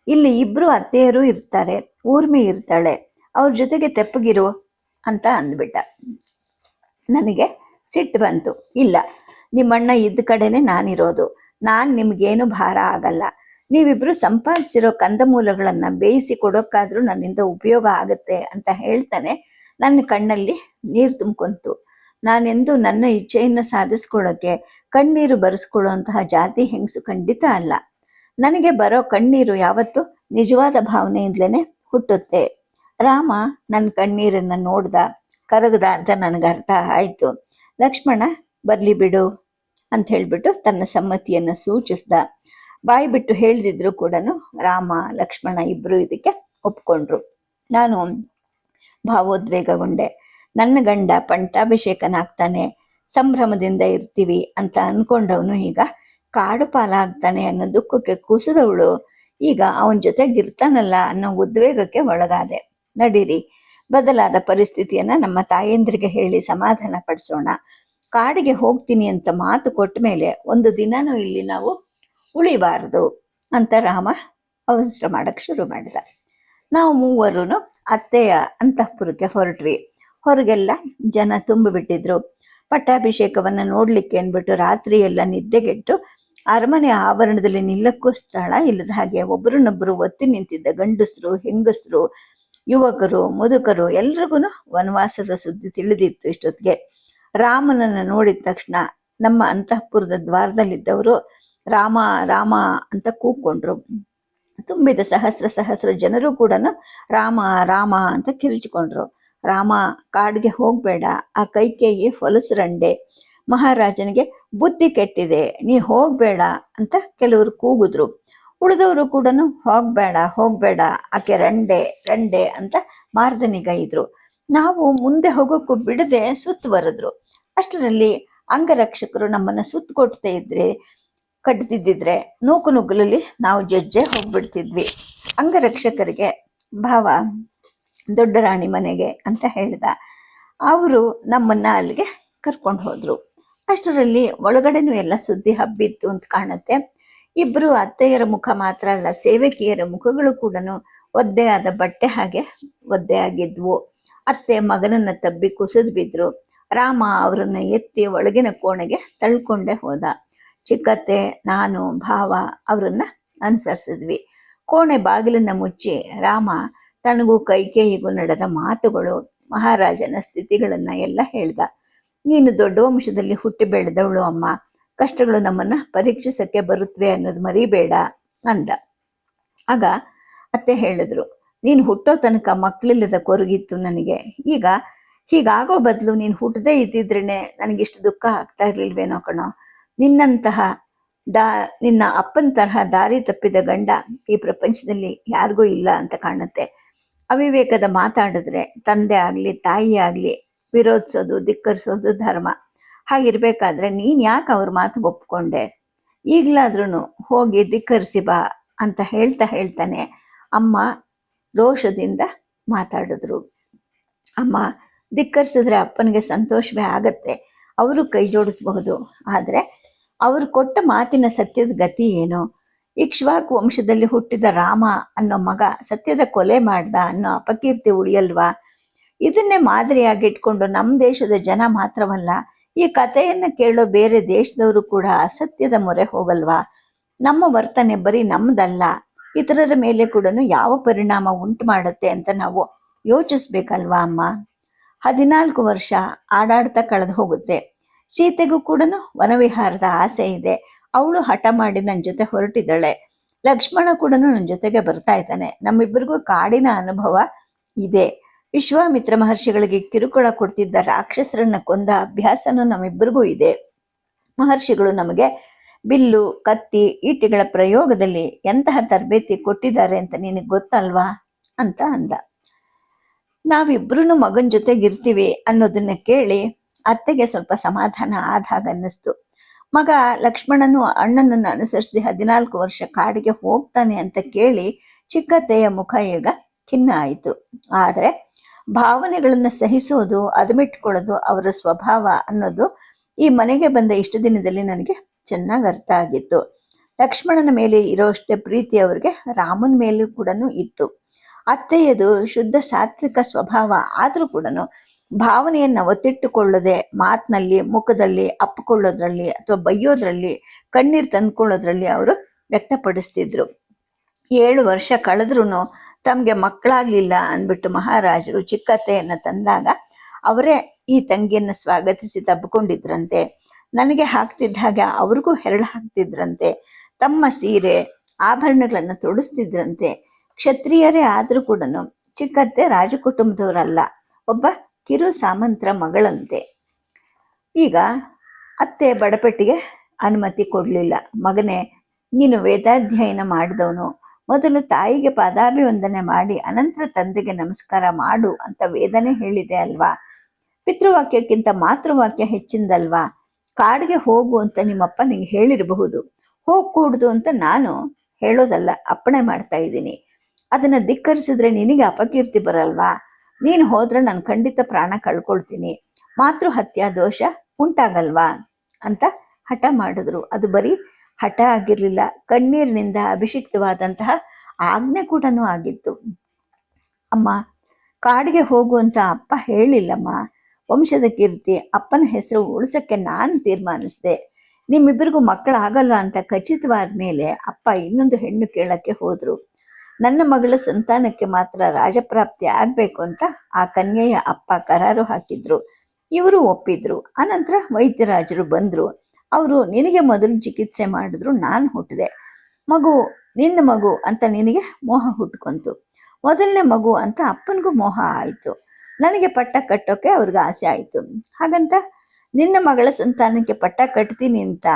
ಇಲ್ಲಿ 2 ಅತ್ತೆಯರು ಇರ್ತಾರೆ, ಊರ್ಮಿ ಇರ್ತಾಳೆ, ಅವ್ರ ಜೊತೆಗೆ ತೆಪ್ಪಗಿರು ಅಂತ ಅಂದ್ಬಿಟ್ಟ. ನನಗೆ ಸಿಟ್ಟು ಬಂತು. ಇಲ್ಲ, ನಿಮ್ಮಣ್ಣ ಇದ್ದ ಕಡೆನೇ ನಾನಿರೋದು. ನಾನು ನಿಮಗೇನು ಭಾರ ಆಗಲ್ಲ. ನೀವಿಬ್ಬರು ಸಂಪಾದಿಸಿರೋ ಕಂದಮೂಲಗಳನ್ನು ಬೇಯಿಸಿ ಕೊಡೋಕ್ಕಾದ್ರೂ ನನ್ನಿಂದ ಉಪಯೋಗ ಆಗುತ್ತೆ ಅಂತ ಹೇಳ್ತಾನೆ ನನ್ನ ಕಣ್ಣಲ್ಲಿ ನೀರು ತುಂಬ್ಕೊಂತು. ನಾನೆಂದು ನನ್ನ ಇಚ್ಛೆಯನ್ನು ಸಾಧಿಸ್ಕೊಳ್ಳೋಕ್ಕೆ ಕಣ್ಣೀರು ಬರೆಸ್ಕೊಳ್ಳೋಂತಹ ಜಾತಿ ಹೆಂಗಸು ಖಂಡಿತ ಅಲ್ಲ. ನನಗೆ ಬರೋ ಕಣ್ಣೀರು ಯಾವತ್ತೂ ನಿಜವಾದ ಭಾವನೆಯಿಂದಲೇ ಹುಟ್ಟುತ್ತೆ. ರಾಮ ನನ್ನ ಕಣ್ಣೀರನ್ನು ನೋಡ್ದ, ಕರಗದ ಅಂತ ನನಗೆ ಅರ್ಥ ಆಯಿತು. ಲಕ್ಷ್ಮಣ, ಬರಲಿ ಬಿಡು ಅಂತ ಹೇಳಿಬಿಟ್ಟು ತನ್ನ ಸಮ್ಮತಿಯನ್ನು ಸೂಚಿಸ್ದ. ಬಾಯಿ ಬಿಟ್ಟು ಹೇಳ್ದಿದ್ರು ಕೂಡ ರಾಮ ಲಕ್ಷ್ಮಣ ಇಬ್ಬರು ಇದಕ್ಕೆ ಒಪ್ಕೊಂಡ್ರು. ನಾನು ಭಾವೋದ್ವೇಗಗೊಂಡೆ. ನನ್ನ ಗಂಡ ಪಟ್ಟಾಭಿಷೇಕನಾಗ್ತಾನೆ, ಸಂಭ್ರಮದಿಂದ ಇರ್ತೀವಿ ಅಂತ ಅಂದ್ಕೊಂಡವನು ಈಗ ಕಾಡು ಪಾಲಾಗ್ತಾನೆ ಅನ್ನೋ ದುಃಖಕ್ಕೆ ಕುಸಿದವಳು ಈಗ ಅವನ ಜೊತೆಗಿರ್ತಾನಲ್ಲ ಅನ್ನೋ ಉದ್ವೇಗಕ್ಕೆ ಒಳಗಾದೆ. ನಡೀರಿ, ಬದಲಾದ ಪರಿಸ್ಥಿತಿಯನ್ನು ನಮ್ಮ ತಾಯಂದ್ರಿಗೆ ಹೇಳಿ ಸಮಾಧಾನ ಪಡಿಸೋಣ. ಕಾಡಿಗೆ ಹೋಗ್ತೀನಿ ಅಂತ ಮಾತು ಕೊಟ್ಟ ಮೇಲೆ 1 ದಿನನೂ ಇಲ್ಲಿ ನಾವು ಉಳಿಬಾರ್ದು ಅಂತ ರಾಮ ಅವಸರ ಮಾಡಕ್ಕೆ ಶುರು ಮಾಡಿದ. ನಾವು 3 ಅತ್ತೆಯ ಅಂತಃಪುರಕ್ಕೆ ಹೊರಟ್ವಿ. ಹೊರಗೆಲ್ಲ ಜನ ತುಂಬಿಬಿಟ್ಟಿದ್ರು. ಪಟ್ಟಾಭಿಷೇಕವನ್ನು ನೋಡ್ಲಿಕ್ಕೆ ಅಂದ್ಬಿಟ್ಟು ರಾತ್ರಿ ಎಲ್ಲ ನಿದ್ದೆಗೆಟ್ಟು ಅರಮನೆ ಆವರಣದಲ್ಲಿ ನಿಲ್ಲಕ್ಕೂ ಸ್ಥಳ ಇಲ್ಲದ ಹಾಗೆ ಒಬ್ಬರನ್ನೊಬ್ಬರು ಒತ್ತಿ ನಿಂತಿದ್ದ ಗಂಡಸರು, ಹೆಂಗಸರು, ಯುವಕರು, ಮುದುಕರು ಎಲ್ರಿಗೂ ವನವಾಸದ ಸುದ್ದಿ ತಿಳಿದಿತ್ತು. ಇಷ್ಟೊತ್ತಿಗೆ ರಾಮನನ್ನು ನೋಡಿದ ತಕ್ಷಣ ನಮ್ಮ ಅಂತಃಪುರದ ದ್ವಾರದಲ್ಲಿದ್ದವರು ರಾಮ ರಾಮ ಅಂತ ಕೂಗ್ಕೊಂಡ್ರು. ತುಂಬಿದ ಸಹಸ್ರ ಜನರು ಕೂಡ ರಾಮ ರಾಮ ಅಂತ ಕಿರಿಚಿಕೊಂಡ್ರು. ರಾಮ, ಕಾಡಿಗೆ ಹೋಗಬೇಡ, ಆ ಕೈಕೇಯಿ ಹೊಲಸರಂಡೆ, ಮಹಾರಾಜನಿಗೆ ಬುದ್ಧಿ ಕೆಟ್ಟಿದೆ, ನೀ ಹೋಗಬೇಡ ಅಂತ ಕೆಲವರು ಕೂಗಿದ್ರು. ಉಳಿದವರು ಕೂಡ ಹೋಗಬೇಡ ಆಕೆ ರಂಡೆ ಅಂತ ಮಾರ್ದನಿಗೈದ್ರು. ನಾವು ಮುಂದೆ ಹೋಗೋಕ್ಕೂ ಬಿಡದೆ ಸುತ್ತುವರೆದ್ರು. ಅಷ್ಟರಲ್ಲಿ ಅಂಗರಕ್ಷಕರು ನಮ್ಮನ್ನು ಸುತ್ತಕೊಡ್ತಾ ಕಟ್ತಿದ್ದಿದ್ರೆ ನೂಕುನುಗ್ಗಲಲ್ಲಿ ನಾವು ಜಜ್ಜೆ ಹೋಗ್ಬಿಡ್ತಿದ್ವಿ. ಅಂಗರಕ್ಷಕರಿಗೆ ಭಾವ ದೊಡ್ಡ ರಾಣಿ ಮನೆಗೆ ಅಂತ ಹೇಳ್ದ. ಅವರು ನಮ್ಮನ್ನು ಅಲ್ಲಿಗೆ ಕರ್ಕೊಂಡು ಹೋದರು. ಅಷ್ಟರಲ್ಲಿ ಒಳಗಡೆನೂ ಎಲ್ಲ ಸುದ್ದಿ ಹಬ್ಬಿತ್ತು ಅಂತ ಕಾಣುತ್ತೆ. 2 ಅತ್ತೆಯರ ಮುಖ ಮಾತ್ರ ಅಲ್ಲ, ಸೇವಕಿಯರ ಮುಖಗಳು ಕೂಡ ಒದ್ದೆ ಆದ ಬಟ್ಟೆ ಹಾಗೆ ಒದ್ದೆ ಆಗಿದ್ವು. ಅತ್ತೆ ಮಗನನ್ನು ತಬ್ಬಿ ಕುಸಿದು ಬಿದ್ರು. ರಾಮ ಅವರನ್ನು ಎತ್ತಿ ಒಳಗಿನ ಕೋಣೆಗೆ ತಳ್ಕೊಂಡೇ ಹೋದ. ಚಿಕ್ಕತ್ತೆ, ನಾನು, ಭಾವ ಅವರನ್ನು ಅನುಸರಿಸಿದ್ವಿ. ಕೋಣೆ ಬಾಗಿಲನ್ನು ಮುಚ್ಚಿ ರಾಮ ತನಗೂ ಕೈಕೇಯಿಗೂ ನಡೆದ ಮಾತುಗಳು, ಮಹಾರಾಜನ ಸ್ಥಿತಿಗಳನ್ನ ಎಲ್ಲ ಹೇಳ್ದ. ನೀನು ದೊಡ್ಡ ವಂಶದಲ್ಲಿ ಹುಟ್ಟಿ ಬೆಳೆದವಳು ಅಮ್ಮ, ಕಷ್ಟಗಳು ನಮ್ಮನ್ನ ಪರೀಕ್ಷಿಸಕ್ಕೆ ಬರುತ್ತವೆ ಅನ್ನೋದು ಮರಿಬೇಡ ಅಂದ. ಆಗ ಅತ್ತೆ ಹೇಳಿದ್ರು, ನೀನು ಹುಟ್ಟೋ ತನಕ ಮಕ್ಕಳಿಲ್ಲದ ಕೊರಗಿತ್ತು ನನಗೆ. ಈಗ ಹೀಗಾಗೋ ಬದಲು ನೀನು ಹುಟ್ಟದೇ ಇದ್ದಿದ್ರೇನೆ ನನಗಿಷ್ಟು ದುಃಖ ಆಗ್ತಾ ಇರ್ಲಿಲ್ವೇನೋ ಕಣೋ. ನಿನ್ನಂತಹ ನಿನ್ನ ಅಪ್ಪನ ತರಹ ದಾರಿ ತಪ್ಪಿದ ಗಂಡ ಈ ಪ್ರಪಂಚದಲ್ಲಿ ಯಾರಿಗೂ ಇಲ್ಲ ಅಂತ ಕಾಣುತ್ತೆ. ಅವಿವೇಕದ ಮಾತಾಡಿದ್ರೆ ತಂದೆ ಆಗಲಿ ತಾಯಿ ಆಗಲಿ ವಿರೋಧಿಸೋದು, ಧಿಕ್ಕರಿಸೋದು ಧರ್ಮ. ಹಾಗಿರ್ಬೇಕಾದ್ರೆ ನೀನು ಯಾಕೆ ಅವ್ರ ಮಾತು ಒಪ್ಕೊಂಡೆ? ಈಗಲಾದ್ರೂ ಹೋಗಿ ಧಿಕ್ಕರಿಸಿ ಬಾ ಅಂತ ಹೇಳ್ತಾನೆ ಅಮ್ಮ ರೋಷದಿಂದ ಮಾತಾಡಿದ್ರು. ಅಮ್ಮ, ಧಿಕ್ಕರಿಸಿದ್ರೆ ಅಪ್ಪನಿಗೆ ಸಂತೋಷವೇ ಆಗತ್ತೆ, ಅವರು ಕೈ ಜೋಡಿಸಬಹುದು. ಆದರೆ ಅವರು ಕೊಟ್ಟ ಮಾತಿನ ಸತ್ಯದ ಗತಿ ಏನು? ಇಕ್ಷ್ವಾಕು ವಂಶದಲ್ಲಿ ಹುಟ್ಟಿದ ರಾಮ ಅನ್ನೋ ಮಗ ಸತ್ಯದ ಕೊಲೆ ಮಾಡ್ದ ಅನ್ನೋ ಅಪಕೀರ್ತಿ ಉಳಿಯಲ್ವಾ? ಇದನ್ನೇ ಮಾದರಿಯಾಗಿಟ್ಕೊಂಡು ನಮ್ಮ ದೇಶದ ಜನ ಮಾತ್ರವಲ್ಲ, ಈ ಕಥೆಯನ್ನು ಕೇಳೋ ಬೇರೆ ದೇಶದವರು ಕೂಡ ಅಸತ್ಯದ ಮೊರೆ ಹೋಗಲ್ವಾ? ನಮ್ಮ ವರ್ತನೆ ಬರೀ ನಮ್ಮದಲ್ಲ, ಇತರರ ಮೇಲೆ ಕೂಡ ಯಾವ ಪರಿಣಾಮ ಉಂಟು ಮಾಡುತ್ತೆ ಅಂತ ನಾವು ಯೋಚಿಸ್ಬೇಕಲ್ವಾ ಅಮ್ಮ? 14 ವರ್ಷ ಆಡಾಡ್ತಾ ಕಳೆದು ಹೋಗುತ್ತೆ. ಸೀತೆಗೂ ಕೂಡ ವನವಿಹಾರದ ಆಸೆ ಇದೆ. ಅವಳು ಹಠ ಮಾಡಿ ನನ್ನ ಜೊತೆ ಹೊರಟಿದ್ದಾಳೆ. ಲಕ್ಷ್ಮಣ ಕೂಡ ನನ್ನ ಜೊತೆಗೆ ಬರ್ತಾ ಇದ್ದಾನೆ. ನಮ್ಮಿಬ್ಬರಿಗೂ ಕಾಡಿನ ಅನುಭವ ಇದೆ. ವಿಶ್ವಾಮಿತ್ರ ಮಹರ್ಷಿಗಳಿಗೆ ಕಿರುಕುಳ ಕೊಡ್ತಿದ್ದ ರಾಕ್ಷಸರನ್ನ ಕೊಂದ ಅಭ್ಯಾಸನೂ ನಮ್ಮಿಬ್ಬರಿಗೂ ಇದೆ. ಮಹರ್ಷಿಗಳು ನಮಗೆ ಬಿಲ್ಲು, ಕತ್ತಿ, ಈಟಿಗಳ ಪ್ರಯೋಗದಲ್ಲಿ ಎಂತಹ ತರಬೇತಿ ಕೊಟ್ಟಿದ್ದಾರೆ ಅಂತ ನಿನಗೆ ಗೊತ್ತಲ್ವಾ ಅಂತ ಅಂದ. ನಾವಿಬ್ರು ಮಗನ ಜೊತೆಗಿರ್ತೀವಿ ಅನ್ನೋದನ್ನ ಕೇಳಿ ಅತ್ತೆಗೆ ಸ್ವಲ್ಪ ಸಮಾಧಾನ ಆದ ಹಾಗೆ ಅನ್ನಿಸ್ತು. ಮಗ ಲಕ್ಷ್ಮಣನು ಅಣ್ಣನನ್ನು ಅನುಸರಿಸಿ 14 ವರ್ಷ ಕಾಡಿಗೆ ಹೋಗ್ತಾನೆ ಅಂತ ಕೇಳಿ ಚಿಕ್ಕತ್ತೆಯ ಮುಖ ಈಗ ಖಿನ್ನ ಆಯಿತು. ಆದರೆ ಭಾವನೆಗಳನ್ನ ಸಹಿಸೋದು, ಅದಮಿಟ್ಕೊಳ್ಳೋದು ಅವರ ಸ್ವಭಾವ ಅನ್ನೋದು ಈ ಮನೆಗೆ ಬಂದ ಇಷ್ಟು ದಿನದಲ್ಲಿ ನನಗೆ ಚೆನ್ನಾಗಿ ಅರ್ಥ ಆಗಿತ್ತು. ಲಕ್ಷ್ಮಣನ ಮೇಲೆ ಇರೋಷ್ಟೇ ಪ್ರೀತಿ ಅವ್ರಿಗೆ ರಾಮನ ಮೇಲೂ ಕೂಡ ಇತ್ತು. ಅತ್ತೆಯದು ಶುದ್ಧ ಸಾತ್ವಿಕ ಸ್ವಭಾವ ಆದ್ರೂ ಕೂಡ ಭಾವನೆಯನ್ನ ಒತ್ತಿಟ್ಟುಕೊಳ್ಳದೆ ಮಾತಿನಲ್ಲಿ, ಮುಖದಲ್ಲಿ, ಅಪ್ಪಿಕೊಳ್ಳೋದ್ರಲ್ಲಿ ಅಥವಾ ಬೈಯೋದ್ರಲ್ಲಿ, ಕಣ್ಣೀರು ತಂದ್ಕೊಳ್ಳೋದ್ರಲ್ಲಿ ಅವರು ವ್ಯಕ್ತಪಡಿಸ್ತಿದ್ರು. 7 ವರ್ಷ ಕಳೆದ್ರೂ ತಮಗೆ ಮಕ್ಕಳಾಗ್ಲಿಲ್ಲ ಅಂದ್ಬಿಟ್ಟು ಮಹಾರಾಜರು ಚಿಕ್ಕತ್ತೆಯನ್ನ ತಂದಾಗ ಅವರೇ ಈ ತಂಗಿಯನ್ನು ಸ್ವಾಗತಿಸಿ ತಬ್ಕೊಂಡಿದ್ರಂತೆ. ನನಗೆ ಹಾಕ್ತಿದ್ದ ಹಾಗೆ ಅವ್ರಿಗೂ ಹೆರಳು ಹಾಕ್ತಿದ್ರಂತೆ. ತಮ್ಮ ಸೀರೆ ಆಭರಣಗಳನ್ನು ತೊಡಿಸ್ತಿದ್ರಂತೆ. ಕ್ಷತ್ರಿಯರೇ ಆದ್ರೂ ಕೂಡ ಚಿಕ್ಕತ್ತೆ ರಾಜಕುಟುಂಬದವರಲ್ಲ, ಒಬ್ಬ ಕಿರು ಸಾಮಂತರ ಮಗಳಂತೆ. ಈಗ ಅತ್ತೆ ಬಡಪಟ್ಟಿಗೆ ಅನುಮತಿ ಕೊಡ್ಲಿಲ್ಲ. ಮಗನೇ, ನೀನು ವೇದಾಧ್ಯಯನ ಮಾಡಿದವನು, ಮೊದಲು ತಾಯಿಗೆ ಪಾದಾಭಿವಂದನೆ ಮಾಡಿ ಅನಂತರ ತಂದೆಗೆ ನಮಸ್ಕಾರ ಮಾಡು ಅಂತ ವೇದನೆ ಹೇಳಿದೆ ಅಲ್ವಾ? ಪಿತೃವಾಕ್ಯಕ್ಕಿಂತ ಮಾತೃವಾಕ್ಯ ಹೆಚ್ಚಿಂದಲ್ವಾ? ಕಾಡಿಗೆ ಹೋಗು ಅಂತ ನಿಮ್ಮಪ್ಪ ನಿಂಗೆ ಹೇಳಿರಬಹುದು, ಹೋಗ್ಕೂಡ್ದು ಅಂತ ನಾನು ಹೇಳೋದಲ್ಲ, ಅಪ್ಪಣೆ ಮಾಡ್ತಾ ಇದ್ದೀನಿ. ಅದನ್ನ ಧಿಕ್ಕರಿಸಿದ್ರೆ ನಿನಗೆ ಅಪಕೀರ್ತಿ ಬರಲ್ವಾ? ನೀನು ಹೋದ್ರೆ ನಾನು ಖಂಡಿತ ಪ್ರಾಣ ಕಳ್ಕೊಳ್ತೀನಿ, ಮಾತೃಹತ್ಯಾ ದೋಷ ಉಂಟಾಗಲ್ವಾ ಅಂತ ಹಠ ಮಾಡಿದ್ರು. ಅದು ಬರೀ ಹಠ ಆಗಿರ್ಲಿಲ್ಲ, ಕಣ್ಣೀರಿನಿಂದ ಅಭಿಷಿಕ್ತವಾದಂತಹ ಆಜ್ಞೆ ಕೂಡ ಆಗಿತ್ತು. ಅಮ್ಮ, ಕಾಡಿಗೆ ಹೋಗು ಅಂತ ಅಪ್ಪ ಹೇಳಿಲ್ಲಮ್ಮ. ವಂಶದ ಕೀರ್ತಿ, ಅಪ್ಪನ ಹೆಸರು ಉಳಿಸಕ್ಕೆ ನಾನು ತೀರ್ಮಾನಿಸಿದೆ. ನಿಮ್ಮಿಬ್ಬರಿಗೂ ಮಕ್ಕಳಾಗಲ್ಲ ಅಂತ ಖಚಿತವಾದ ಮೇಲೆ ಅಪ್ಪ ಇನ್ನೊಂದು ಹೆಣ್ಣು ಕೇಳಕ್ಕೆ ಹೋದ್ರು. ನನ್ನ ಮಗಳ ಸಂತಾನಕ್ಕೆ ಮಾತ್ರ ರಾಜಪ್ರಾಪ್ತಿ ಆಗ್ಬೇಕು ಅಂತ ಆ ಕನ್ಯೆಯ ಅಪ್ಪ ಕರಾರು ಹಾಕಿದ್ರು. ಇವರು ಒಪ್ಪಿದ್ರು. ಅನಂತರ ವೈದ್ಯರಾಜರು ಬಂದ್ರು. ಅವರು ನಿನಗೆ ಮೊದಲು ಚಿಕಿತ್ಸೆ ಮಾಡಿದ್ರು, ನಾನು ಹುಟ್ಟಿದೆ. ಮಗು ನಿನ್ನ ಮಗು ಅಂತ ನಿನಗೆ ಮೋಹ ಹುಟ್ಕೊಂತು. ಮೊದಲನೇ ಮಗು ಅಂತ ಅಪ್ಪನಿಗೂ ಮೋಹ ಆಯಿತು. ನನಗೆ ಪಟ್ಟ ಕಟ್ಟೋಕೆ ಅವ್ರಿಗೆ ಆಸೆ ಆಯಿತು. ಹಾಗಂತ ನಿನ್ನ ಮಗಳ ಸಂತಾನಕ್ಕೆ ಪಟ್ಟ ಕಟ್ತೀನಿ ಅಂತ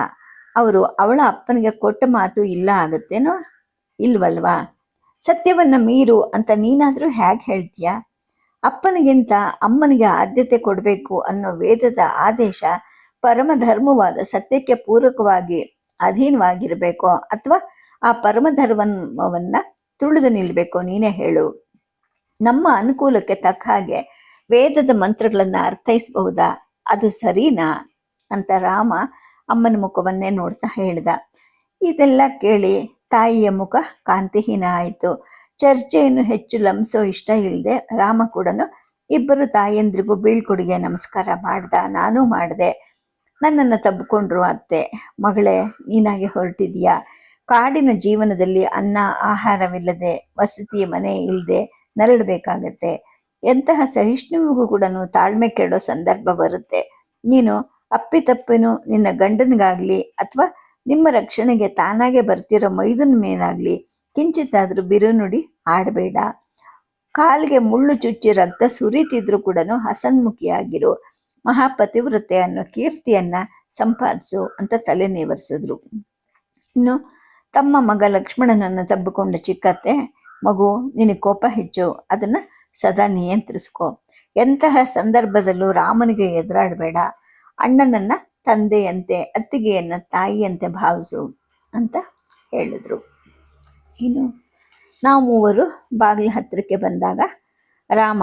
ಅವಳ ಅಪ್ಪನಿಗೆ ಕೊಟ್ಟ ಮಾತು ಇಲ್ಲ ಆಗತ್ತೇನೋ? ಇಲ್ವಲ್ವಾ? ಸತ್ಯವನ್ನ ಮೀರು ಅಂತ ನೀನಾದ್ರೂ ಹೇಗೆ ಹೇಳ್ತೀಯ? ಅಪ್ಪನಿಗಿಂತ ಅಮ್ಮನಿಗೆ ಆದ್ಯತೆ ಕೊಡಬೇಕು ಅನ್ನೋ ವೇದದ ಆದೇಶ ಪರಮಧರ್ಮವಾದ ಸತ್ಯಕ್ಕೆ ಪೂರಕವಾಗಿ ಅಧೀನವಾಗಿರ್ಬೇಕೋ ಅಥವಾ ಆ ಪರಮಧರ್ಮವನ್ನ ತುಳಿದು ನಿಲ್ಬೇಕೋ? ನೀನೇ ಹೇಳು. ನಮ್ಮ ಅನುಕೂಲಕ್ಕೆ ತಕ್ಕ ಹಾಗೆ ವೇದದ ಮಂತ್ರಗಳನ್ನ ಅರ್ಥೈಸಬಹುದಾ? ಅದು ಸರಿನಾ ಅಂತ ರಾಮ ಅಮ್ಮನ ಮುಖವನ್ನೇ ನೋಡ್ತಾ ಹೇಳ್ದ. ಇದೆಲ್ಲ ಕೇಳಿ ತಾಯಿಯ ಮುಖ ಕಾಂತಿಹೀನ ಆಯಿತು. ಚರ್ಚೆಯನ್ನು ಹೆಚ್ಚು ಲಂಬಿಸೋ ಇಷ್ಟ ಇಲ್ಲದೆ ರಾಮ ಕೂಡ ಇಬ್ಬರು ತಾಯಂದ್ರಿಗೂ ಬೀಳ್ಕೊಡುಗೆ ನಮಸ್ಕಾರ ಮಾಡ್ದ. ನಾನು ಮಾಡಿದೆ. ನನ್ನನ್ನು ತಬ್ಬಿಕೊಂಡ್ರು ಅತ್ತೆ. ಮಗಳೇ, ನೀನಾಗೆ ಹೊರಟಿದೀಯಾ? ಕಾಡಿನ ಜೀವನದಲ್ಲಿ ಅನ್ನ ಆಹಾರವಿಲ್ಲದೆ ವಸತಿ ಮನೆ ಇಲ್ಲದೆ ನರಳಬೇಕಾಗತ್ತೆ. ಎಂತಹ ಸಹಿಷ್ಣುವಿಗೂ ಕೂಡ ತಾಳ್ಮೆ ಕೆಡೋ ಸಂದರ್ಭ ಬರುತ್ತೆ. ನೀನು ಅಪ್ಪಿತಪ್ಪಿನು ನಿನ್ನ ಗಂಡನಿಗಾಗ್ಲಿ ಅಥವಾ ನಿಮ್ಮ ರಕ್ಷಣೆಗೆ ತಾನಾಗೆ ಬರ್ತಿರೋ ಮೈದನ ಮೇಲಾಗ್ಲಿ ಕಿಂಚಿತ್ತಾದ್ರೂ ಬಿರುನುಡಿ ಆಡಬೇಡ. ಕಾಲಿಗೆ ಮುಳ್ಳು ಚುಚ್ಚಿ ರಕ್ತ ಸುರಿತಿದ್ರು ಕೂಡ ಹಸನ್ಮುಖಿಯಾಗಿರು. ಮಹಾಪತಿವ್ರತೆ ಅನ್ನೋ ಕೀರ್ತಿಯನ್ನ ಸಂಪಾದಿಸು ಅಂತ ತಲೆ ನೇವರಿಸಿದ್ರು. ಇನ್ನು ತಮ್ಮ ಮಗ ಲಕ್ಷ್ಮಣನನ್ನು ತಬ್ಬಿಕೊಂಡ ಚಿಕ್ಕತ್ತೆ, ಮಗು ನಿನಗೆ ಕೋಪ ಹೆಚ್ಚು, ಅದನ್ನ ಸದಾ ನಿಯಂತ್ರಿಸ್ಕೊ. ಎಂತಹ ಸಂದರ್ಭದಲ್ಲೂ ರಾಮನಿಗೆ ಎದುರಾಡಬೇಡ. ಅಣ್ಣನನ್ನ ತಂದೆಯಂತೆ ಅತ್ತಿಗೆಯನ್ನ ತಾಯಿಯಂತೆ ಭಾವಿಸು ಅಂತ ಹೇಳಿದ್ರು. ಇನ್ನು ನಾವು ಮೂವರು ಬಾಗಿಲ ಹತ್ತಿರಕ್ಕೆ ಬಂದಾಗ ರಾಮ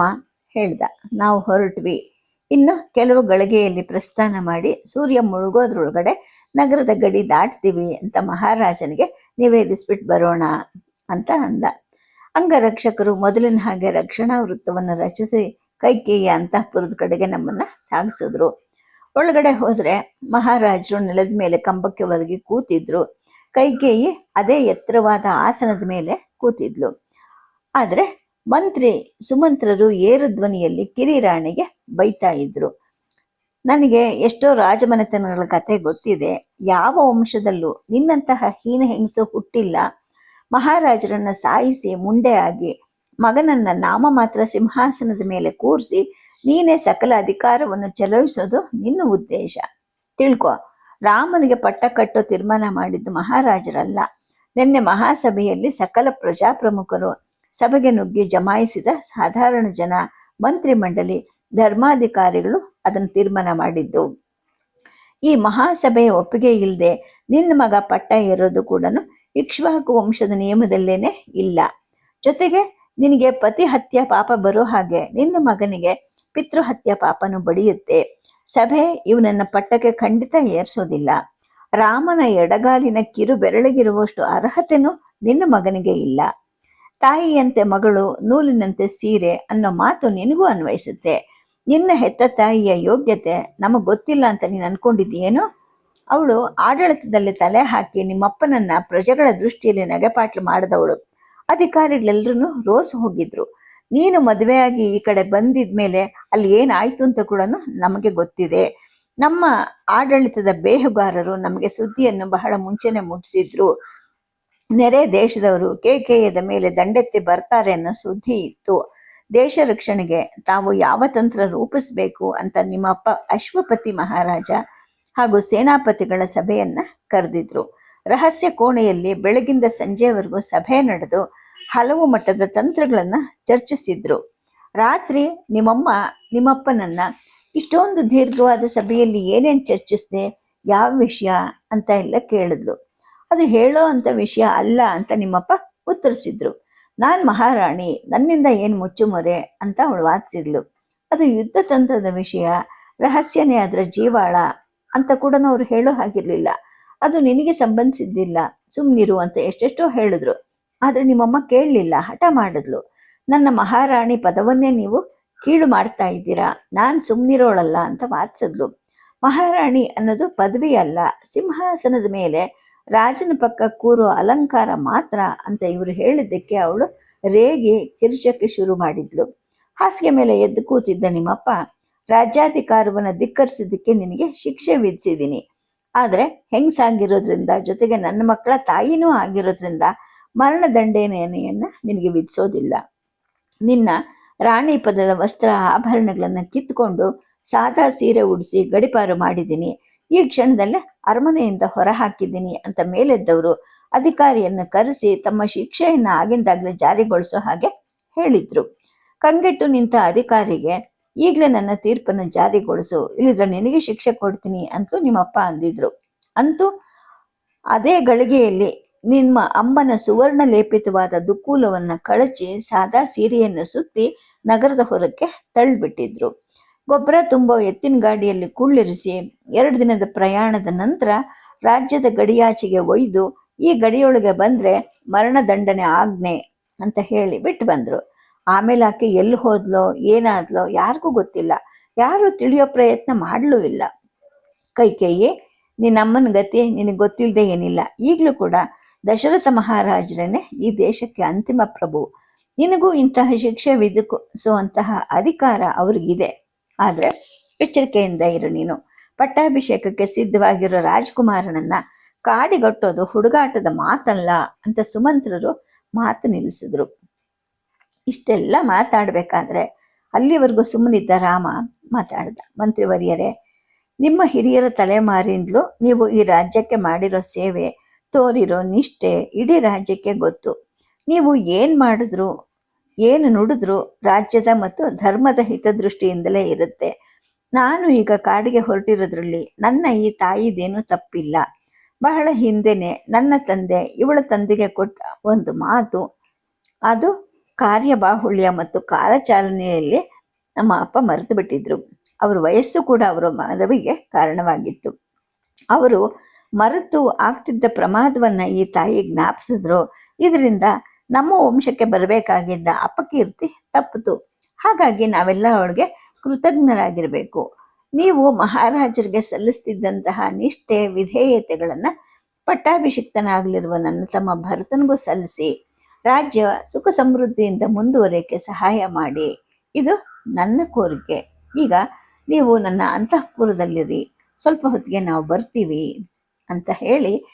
ಹೇಳ್ದ, ನಾವು ಹೊರಟ್ವಿ. ಇನ್ನು ಕೆಲವು ಗಳಿಗೆಯಲ್ಲಿ ಪ್ರಸ್ಥಾನ ಮಾಡಿ ಸೂರ್ಯ ಮುಳುಗೋದ್ರೊಳಗಡೆ ನಗರದ ಗಡಿ ದಾಟ್ತೀವಿ ಅಂತ ಮಹಾರಾಜನಿಗೆ ನಿವೇದಿಸ್ಬಿಟ್ಟು ಬರೋಣ ಅಂತ ಅಂದ. ಅಂಗರಕ್ಷಕರು ಮೊದಲಿನ ಹಾಗೆ ರಕ್ಷಣಾ ವೃತ್ತವನ್ನು ರಚಿಸಿ ಕೈಕೇಯಿಯ ಅಂತಃಪುರದ ಕಡೆಗೆ ನಮ್ಮನ್ನ ಸಾಗಿಸಿದ್ರು. ಒಳಗಡೆ ಹೋದ್ರೆ ಮಹಾರಾಜರು ನೆಲದ ಮೇಲೆ ಕಂಬಕ್ಕೆ ಒರಗಿ ಕೂತಿದ್ರು. ಕೈಕೇಯಿ ಅದೇ ಎತ್ತರವಾದ ಆಸನದ ಮೇಲೆ ಕೂತಿದ್ಲು. ಆದ್ರೆ ಮಂತ್ರಿ ಸುಮಂತ್ರರು ಏರು ಧ್ವನಿಯಲ್ಲಿ ಕಿರಿರಾಣಿಗೆ ಬೈತಾ ಇದ್ರು. ನನಗೆ ಎಷ್ಟೋ ರಾಜಮನೆತನಗಳ ಕತೆ ಗೊತ್ತಿದೆ. ಯಾವ ವಂಶದಲ್ಲೂ ನಿನ್ನಂತಹ ಹೀನ ಹೆಂಗಸು ಹುಟ್ಟಿಲ್ಲ. ಮಹಾರಾಜರನ್ನ ಸಾಯಿಸಿ ಮುಂಡೆ ಆಗಿ ಮಗನನ್ನ ನಾಮ ಮಾತ್ರ ಸಿಂಹಾಸನದ ಮೇಲೆ ಕೂರಿಸಿ ನೀನೇ ಸಕಲ ಅಧಿಕಾರವನ್ನು ಚಲಾಯಿಸೋದು ನಿನ್ನ ಉದ್ದೇಶ. ತಿಳ್ಕೊ, ರಾಮನಿಗೆ ಪಟ್ಟ ಕಟ್ಟೋ ತೀರ್ಮಾನ ಮಾಡಿದ್ದು ಮಹಾರಾಜರಲ್ಲ. ನಿನ್ನೆ ಮಹಾಸಭೆಯಲ್ಲಿ ಸಕಲ ಪ್ರಜಾಪ್ರಮುಖರು ಸಭೆಗೆ ನುಗ್ಗಿ ಜಮಾಯಿಸಿದ ಸಾಧಾರಣ ಜನ, ಮಂತ್ರಿ ಮಂಡಳಿ, ಧರ್ಮಾಧಿಕಾರಿಗಳು ಅದನ್ನು ತೀರ್ಮಾನ ಮಾಡಿದ್ದು. ಈ ಮಹಾಸಭೆಯ ಒಪ್ಪಿಗೆ ಇಲ್ಲದೆ ನಿನ್ನ ಮಗ ಪಟ್ಟ ಏರೋದು ಕೂಡ ಇಕ್ಷ್ವಾಕು ವಂಶದ ನಿಯಮದಲ್ಲೇನೆ ಇಲ್ಲ. ಜೊತೆಗೆ ನಿನಗೆ ಪತಿ ಹತ್ಯೆ ಪಾಪ ಬರೋ ಹಾಗೆ ನಿನ್ನ ಮಗನಿಗೆ ಪಿತೃಹತ್ಯೆ ಪಾಪನು ಬಡಿಯುತ್ತೆ. ಸಭೆ ಇವನನ್ನ ಪಟ್ಟಕ್ಕೆ ಖಂಡಿತ ಏರ್ಸೋದಿಲ್ಲ. ರಾಮನ ಎಡಗಾಲಿನ ಕಿರು ಬೆರಳಿಗಿರುವಷ್ಟು ಅರ್ಹತೆನೂ ನಿನ್ನ ಮಗನಿಗೆ ಇಲ್ಲ. ತಾಯಿಯಂತೆ ಮಗಳು, ನೂಲಿನಂತೆ ಸೀರೆ ಅನ್ನೋ ಮಾತು ನಿನಗೂ ಅನ್ವಯಿಸುತ್ತೆ. ನಿನ್ನ ಹೆತ್ತ ತಾಯಿಯ ಯೋಗ್ಯತೆ ನಮಗ್ ಗೊತ್ತಿಲ್ಲ ಅಂತ ನೀನು ಅನ್ಕೊಂಡಿದ್ದೀಯೇನೋ? ಅವಳು ಆಡಳಿತದಲ್ಲಿ ತಲೆ ಹಾಕಿ ನಿಮ್ಮಪ್ಪನನ್ನ ಪ್ರಜೆಗಳ ದೃಷ್ಟಿಯಲ್ಲಿ ನಗೆಪಾಟ್ಲು ಮಾಡಿದವಳು. ಅಧಿಕಾರಿಗಳೆಲ್ಲರೂ ರೋಸು ಹೋಗಿದ್ರು. ನೀನು ಮದುವೆಯಾಗಿ ಈ ಕಡೆ ಬಂದಿದ್ಮೇಲೆ ಅಲ್ಲಿ ಏನಾಯ್ತು ಅಂತ ಕೂಡ ನಮಗೆ ಗೊತ್ತಿದೆ. ನಮ್ಮ ಆಡಳಿತದ ಬೇಹುಗಾರರು ನಮಗೆ ಸುದ್ದಿಯನ್ನು ಬಹಳ ಮುಂಚೆನೆ ಮುಟ್ಟಿಸಿದ್ರು. ನೆರೆ ದೇಶದವರು ಕೇಕೆಯದ ಮೇಲೆ ದಂಡೆತ್ತಿ ಬರ್ತಾರೆ ಅನ್ನೋ ಸುದ್ದಿ ಇತ್ತು. ದೇಶ ರಕ್ಷಣೆಗೆ ತಾವು ಯಾವ ತಂತ್ರ ರೂಪಿಸ್ಬೇಕು ಅಂತ ನಿಮ್ಮಪ್ಪ ಅಶ್ವಪತಿ ಮಹಾರಾಜ ಹಾಗೂ ಸೇನಾಪತಿಗಳ ಸಭೆಯನ್ನ ಕರೆದಿದ್ರು. ರಹಸ್ಯ ಕೋಣೆಯಲ್ಲಿ ಬೆಳಗಿಂದ ಸಂಜೆವರೆಗೂ ಸಭೆ ನಡೆದು ಹಲವು ಮಟ್ಟದ ತಂತ್ರಗಳನ್ನ ಚರ್ಚಿಸಿದ್ರು. ರಾತ್ರಿ ನಿಮ್ಮಪ್ಪನನ್ನ ಇಷ್ಟೊಂದು ದೀರ್ಘವಾದ ಸಭೆಯಲ್ಲಿ ಏನೇನು ಚರ್ಚಿಸಿದೆ, ಯಾವ ವಿಷಯ ಅಂತ ಎಲ್ಲ ಕೇಳಿದ್ಲು. ಅದು ಹೇಳೋ ಅಂತ ವಿಷಯ ಅಲ್ಲ ಅಂತ ನಿಮ್ಮಪ್ಪ ಉತ್ತರಿಸಿದ್ರು. ನಾನು ಮಹಾರಾಣಿ, ನನ್ನಿಂದ ಏನು ಮುಚ್ಚುಮೊರೆ ಅಂತ ಅವಳು ವಾದಿಸಿದ್ಲು. ಅದು ಯುದ್ಧ ತಂತ್ರದ ವಿಷಯ, ರಹಸ್ಯನೇ ಅದರ ಜೀವಾಳ ಅಂತ ಕೂಡ ಅವ್ರು ಹೇಳೋ ಹಾಗಿರ್ಲಿಲ್ಲ. ಅದು ನಿನಗೆ ಸಂಬಂಧಿಸಿದ್ದಿಲ್ಲ, ಸುಮ್ಮನಿರು ಅಂತ ಎಷ್ಟೆಷ್ಟೋ ಹೇಳಿದ್ರು. ಆದ್ರೆ ನಿಮ್ಮಮ್ಮ ಕೇಳಲಿಲ್ಲ, ಹಠ ಮಾಡಿದ್ಲು. ನನ್ನ ಮಹಾರಾಣಿ ಪದವನ್ನೇ ನೀವು ಕೀಳು ಮಾಡ್ತಾ ಇದ್ದೀರಾ, ನಾನು ಸುಮ್ಮನಿರೋಳಲ್ಲ ಅಂತ ವಾದಿಸಿದ್ಲು. ಮಹಾರಾಣಿ ಅನ್ನೋದು ಪದವಿ ಅಲ್ಲ, ಸಿಂಹಾಸನದ ಮೇಲೆ ರಾಜನ ಪಕ್ಕ ಕೂರೋ ಅಲಂಕಾರ ಮಾತ್ರ ಅಂತ ಇವರು ಹೇಳಿದ್ದಕ್ಕೆ ಅವಳು ರೇಗಿ ಕಿರುಚಕ್ಕೆ ಶುರು ಮಾಡಿದ್ಲು. ಹಾಸಿಗೆ ಮೇಲೆ ಎದ್ದು ಕೂತಿದ್ದ ನಿಮ್ಮಪ್ಪ, ರಾಜ್ಯಾಧಿಕಾರವನ್ನು ಧಿಕ್ಕರಿಸಿದ್ದಕ್ಕೆ ನಿನಗೆ ಶಿಕ್ಷೆ ವಿಧಿಸಿದ್ದೀನಿ. ಆದ್ರೆ ಹೆಂಗಸಾಗಿರೋದ್ರಿಂದ ಜೊತೆಗೆ ನನ್ನ ಮಕ್ಕಳ ತಾಯಿನೂ ಆಗಿರೋದ್ರಿಂದ ಮರಣದಂಡನೆಯನ್ನ ನಿನಗೆ ವಿಧಿಸೋದಿಲ್ಲ. ನಿನ್ನ ರಾಣಿ ಪದದ ವಸ್ತ್ರ ಆಭರಣಗಳನ್ನ ಕಿತ್ಕೊಂಡು ಸಾದಾ ಸೀರೆ ಉಡಿಸಿ ಗಡಿಪಾರು ಮಾಡಿದ್ದೀನಿ. ಈ ಕ್ಷಣದಲ್ಲೇ ಅರಮನೆಯಿಂದ ಹೊರ ಹಾಕಿದ್ದೀನಿ ಅಂತ ಮೇಲೆದ್ದವರು ಅಧಿಕಾರಿಯನ್ನು ಕರೆಸಿ ತಮ್ಮ ಶಿಕ್ಷೆಯನ್ನು ಆಗಿಂದಾಗಲೇ ಜಾರಿಗೊಳಿಸೋ ಹಾಗೆ ಹೇಳಿದ್ರು. ಕಂಗೆಟ್ಟು ನಿಂತ ಅಧಿಕಾರಿಗೆ, ಈಗಲೇ ನನ್ನ ತೀರ್ಪನ್ನು ಜಾರಿಗೊಳಿಸು, ಇಲ್ಲಿದ್ರೆ ನಿನಗೆ ಶಿಕ್ಷೆ ಕೊಡ್ತೀನಿ ಅಂತಲೂ ನಿಮ್ಮಪ್ಪ ಅಂದಿದ್ರು. ಅಂತೂ ಅದೇ ಗಳಿಗೆಯಲ್ಲಿ ನಿಮ್ಮ ಅಮ್ಮನ ಸುವರ್ಣ ಲೇಪಿತವಾದ ದುಕ್ಕೂಲವನ್ನ ಕಳಚಿ ಸಾದಾ ಸೀರೆಯನ್ನು ಸುತ್ತಿ ನಗರದ ಹೊರಕ್ಕೆ ತಳ್ಳಿಬಿಟ್ಟಿದ್ರು. ಗೊಬ್ಬರ ತುಂಬೋ ಎತ್ತಿನ ಗಾಡಿಯಲ್ಲಿ ಕುಳ್ಳಿರಿಸಿ 2 ದಿನದ ಪ್ರಯಾಣದ ನಂತರ ರಾಜ್ಯದ ಗಡಿಯಾಚೆಗೆ ಒಯ್ದು, ಈ ಗಡಿಯೊಳಗೆ ಬಂದ್ರೆ ಮರಣದಂಡನೆ ಆಜ್ಞೆ ಅಂತ ಹೇಳಿ ಬಿಟ್ಟು ಬಂದ್ರು. ಆಮೇಲೆ ಆಕೆ ಎಲ್ಲಿ ಹೋದ್ಲೋ ಏನಾದ್ಲೋ ಯಾರಿಗೂ ಗೊತ್ತಿಲ್ಲ. ಯಾರು ತಿಳಿಯೋ ಪ್ರಯತ್ನ ಮಾಡಲೂ ಇಲ್ಲ. ಕೈಕೇಯಿ, ನಿನ್ನಮ್ಮನ ಗತಿ ನಿನಗೆ ಗೊತ್ತಿಲ್ಲದೆ ಏನಿಲ್ಲ. ಈಗಲೂ ಕೂಡ ದಶರಥ ಮಹಾರಾಜರನ್ನೇ ಈ ದೇಶಕ್ಕೆ ಅಂತಿಮ ಪ್ರಭು. ನಿನಗೂ ಇಂತಹ ಶಿಕ್ಷೆ ವಿಧಿಸುವಂತಹ ಅಧಿಕಾರ ಅವ್ರಿಗಿದೆ. ಆದರೆ ಎಚ್ಚರಿಕೆಯಿಂದ ಇರು. ನೀನು ಪಟ್ಟಾಭಿಷೇಕಕ್ಕೆ ಸಿದ್ಧವಾಗಿರೋ ರಾಜ್ಕುಮಾರನನ್ನ ಕಾಡಿಗಟ್ಟೋದು ಹುಡುಗಾಟದ ಮಾತಲ್ಲ ಅಂತ ಸುಮಂತ್ರರು ಮಾತು ನಿಲ್ಲಿಸಿದ್ರು. ಇಷ್ಟೆಲ್ಲ ಮಾತಾಡಬೇಕಾದ್ರೆ ಅಲ್ಲಿವರೆಗೂ ಸುಮ್ಮನಿದ್ದ ರಾಮ ಮಾತಾಡ್ದ. ಮಂತ್ರಿವರ್ಯರೇ, ನಿಮ್ಮ ಹಿರಿಯರ ತಲೆಮಾರಿಂದಲೂ ನೀವು ಈ ರಾಜ್ಯಕ್ಕೆ ಮಾಡಿರೋ ಸೇವೆ, ತೋರಿರೋ ನಿಷ್ಠೆ ಇಡೀ ರಾಜ್ಯಕ್ಕೆ ಗೊತ್ತು. ನೀವು ಏನು ಮಾಡಿದ್ರು, ಏನು ನುಡಿದ್ರು ರಾಜ್ಯದ ಮತ್ತು ಧರ್ಮದ ಹಿತದೃಷ್ಟಿಯಿಂದಲೇ ಇರುತ್ತೆ. ನಾನು ಈಗ ಕಾಡಿಗೆ ಹೊರಟಿರೋದ್ರಲ್ಲಿ ನನ್ನ ಈ ತಾಯಿದೇನೂ ತಪ್ಪಿಲ್ಲ. ಬಹಳ ಹಿಂದೆನೆ ನನ್ನ ತಂದೆ ಇವಳ ತಂದೆಗೆ ಕೊಟ್ಟ ಒಂದು ಮಾತು, ಅದು ಕಾರ್ಯಬಾಹುಳ್ಯ ಮತ್ತು ಕಾಲಚಾಲನೆಯಲ್ಲಿ ನಮ್ಮ ಅಪ್ಪ ಮರೆತು ಬಿಟ್ಟಿದ್ರು. ಅವ್ರ ವಯಸ್ಸು ಕೂಡ ಅವರ ಮರವಿಗೆ ಕಾರಣವಾಗಿತ್ತು. ಅವರು ಮರೆತು ಆಗ್ತಿದ್ದ ಪ್ರಮಾದವನ್ನ ಈ ತಾಯಿ ಜ್ಞಾಪಿಸಿದ್ರು. ಇದರಿಂದ ನಮ್ಮ ವಂಶಕ್ಕೆ ಬರಬೇಕಾಗಿದ್ದ ಅಪಕೀರ್ತಿ ತಪ್ಪಿತು. ಹಾಗಾಗಿ ನಾವೆಲ್ಲ ಅವಳಿಗೆ ಕೃತಜ್ಞರಾಗಿರಬೇಕು. ನೀವು ಮಹಾರಾಜರಿಗೆ ಸಲ್ಲಿಸ್ತಿದ್ದಂತಹ ನಿಷ್ಠೆ ವಿಧೇಯತೆಗಳನ್ನು ಪಟ್ಟಾಭಿಷಿಕ್ತನಾಗಲಿರುವ ನನ್ನ ತಮ್ಮ ಭರತನಿಗೂ ಸಲ್ಲಿಸಿ ರಾಜ್ಯ ಸುಖ ಸಮೃದ್ಧಿಯಿಂದ ಮುಂದುವರಿಯಕ್ಕೆ ಸಹಾಯ ಮಾಡಿ. ಇದು ನನ್ನ ಕೋರಿಕೆ. ಈಗ ನೀವು ನನ್ನ ಅಂತಃಪುರದಲ್ಲಿರಿ, ಸ್ವಲ್ಪ ಹೊತ್ತಿಗೆ ನಾವು ಬರ್ತೀವಿ ಅಂತ ಹೇಳಿ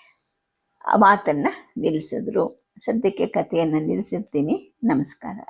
ಆ ಮಾತನ್ನು ನಿಲ್ಲಿಸಿದ್ರು. ಸದ್ಯಕ್ಕೆ ಕಥೆಯನ್ನು ನಿಲ್ಲಿಸಿರ್ತೀನಿ. ನಮಸ್ಕಾರ.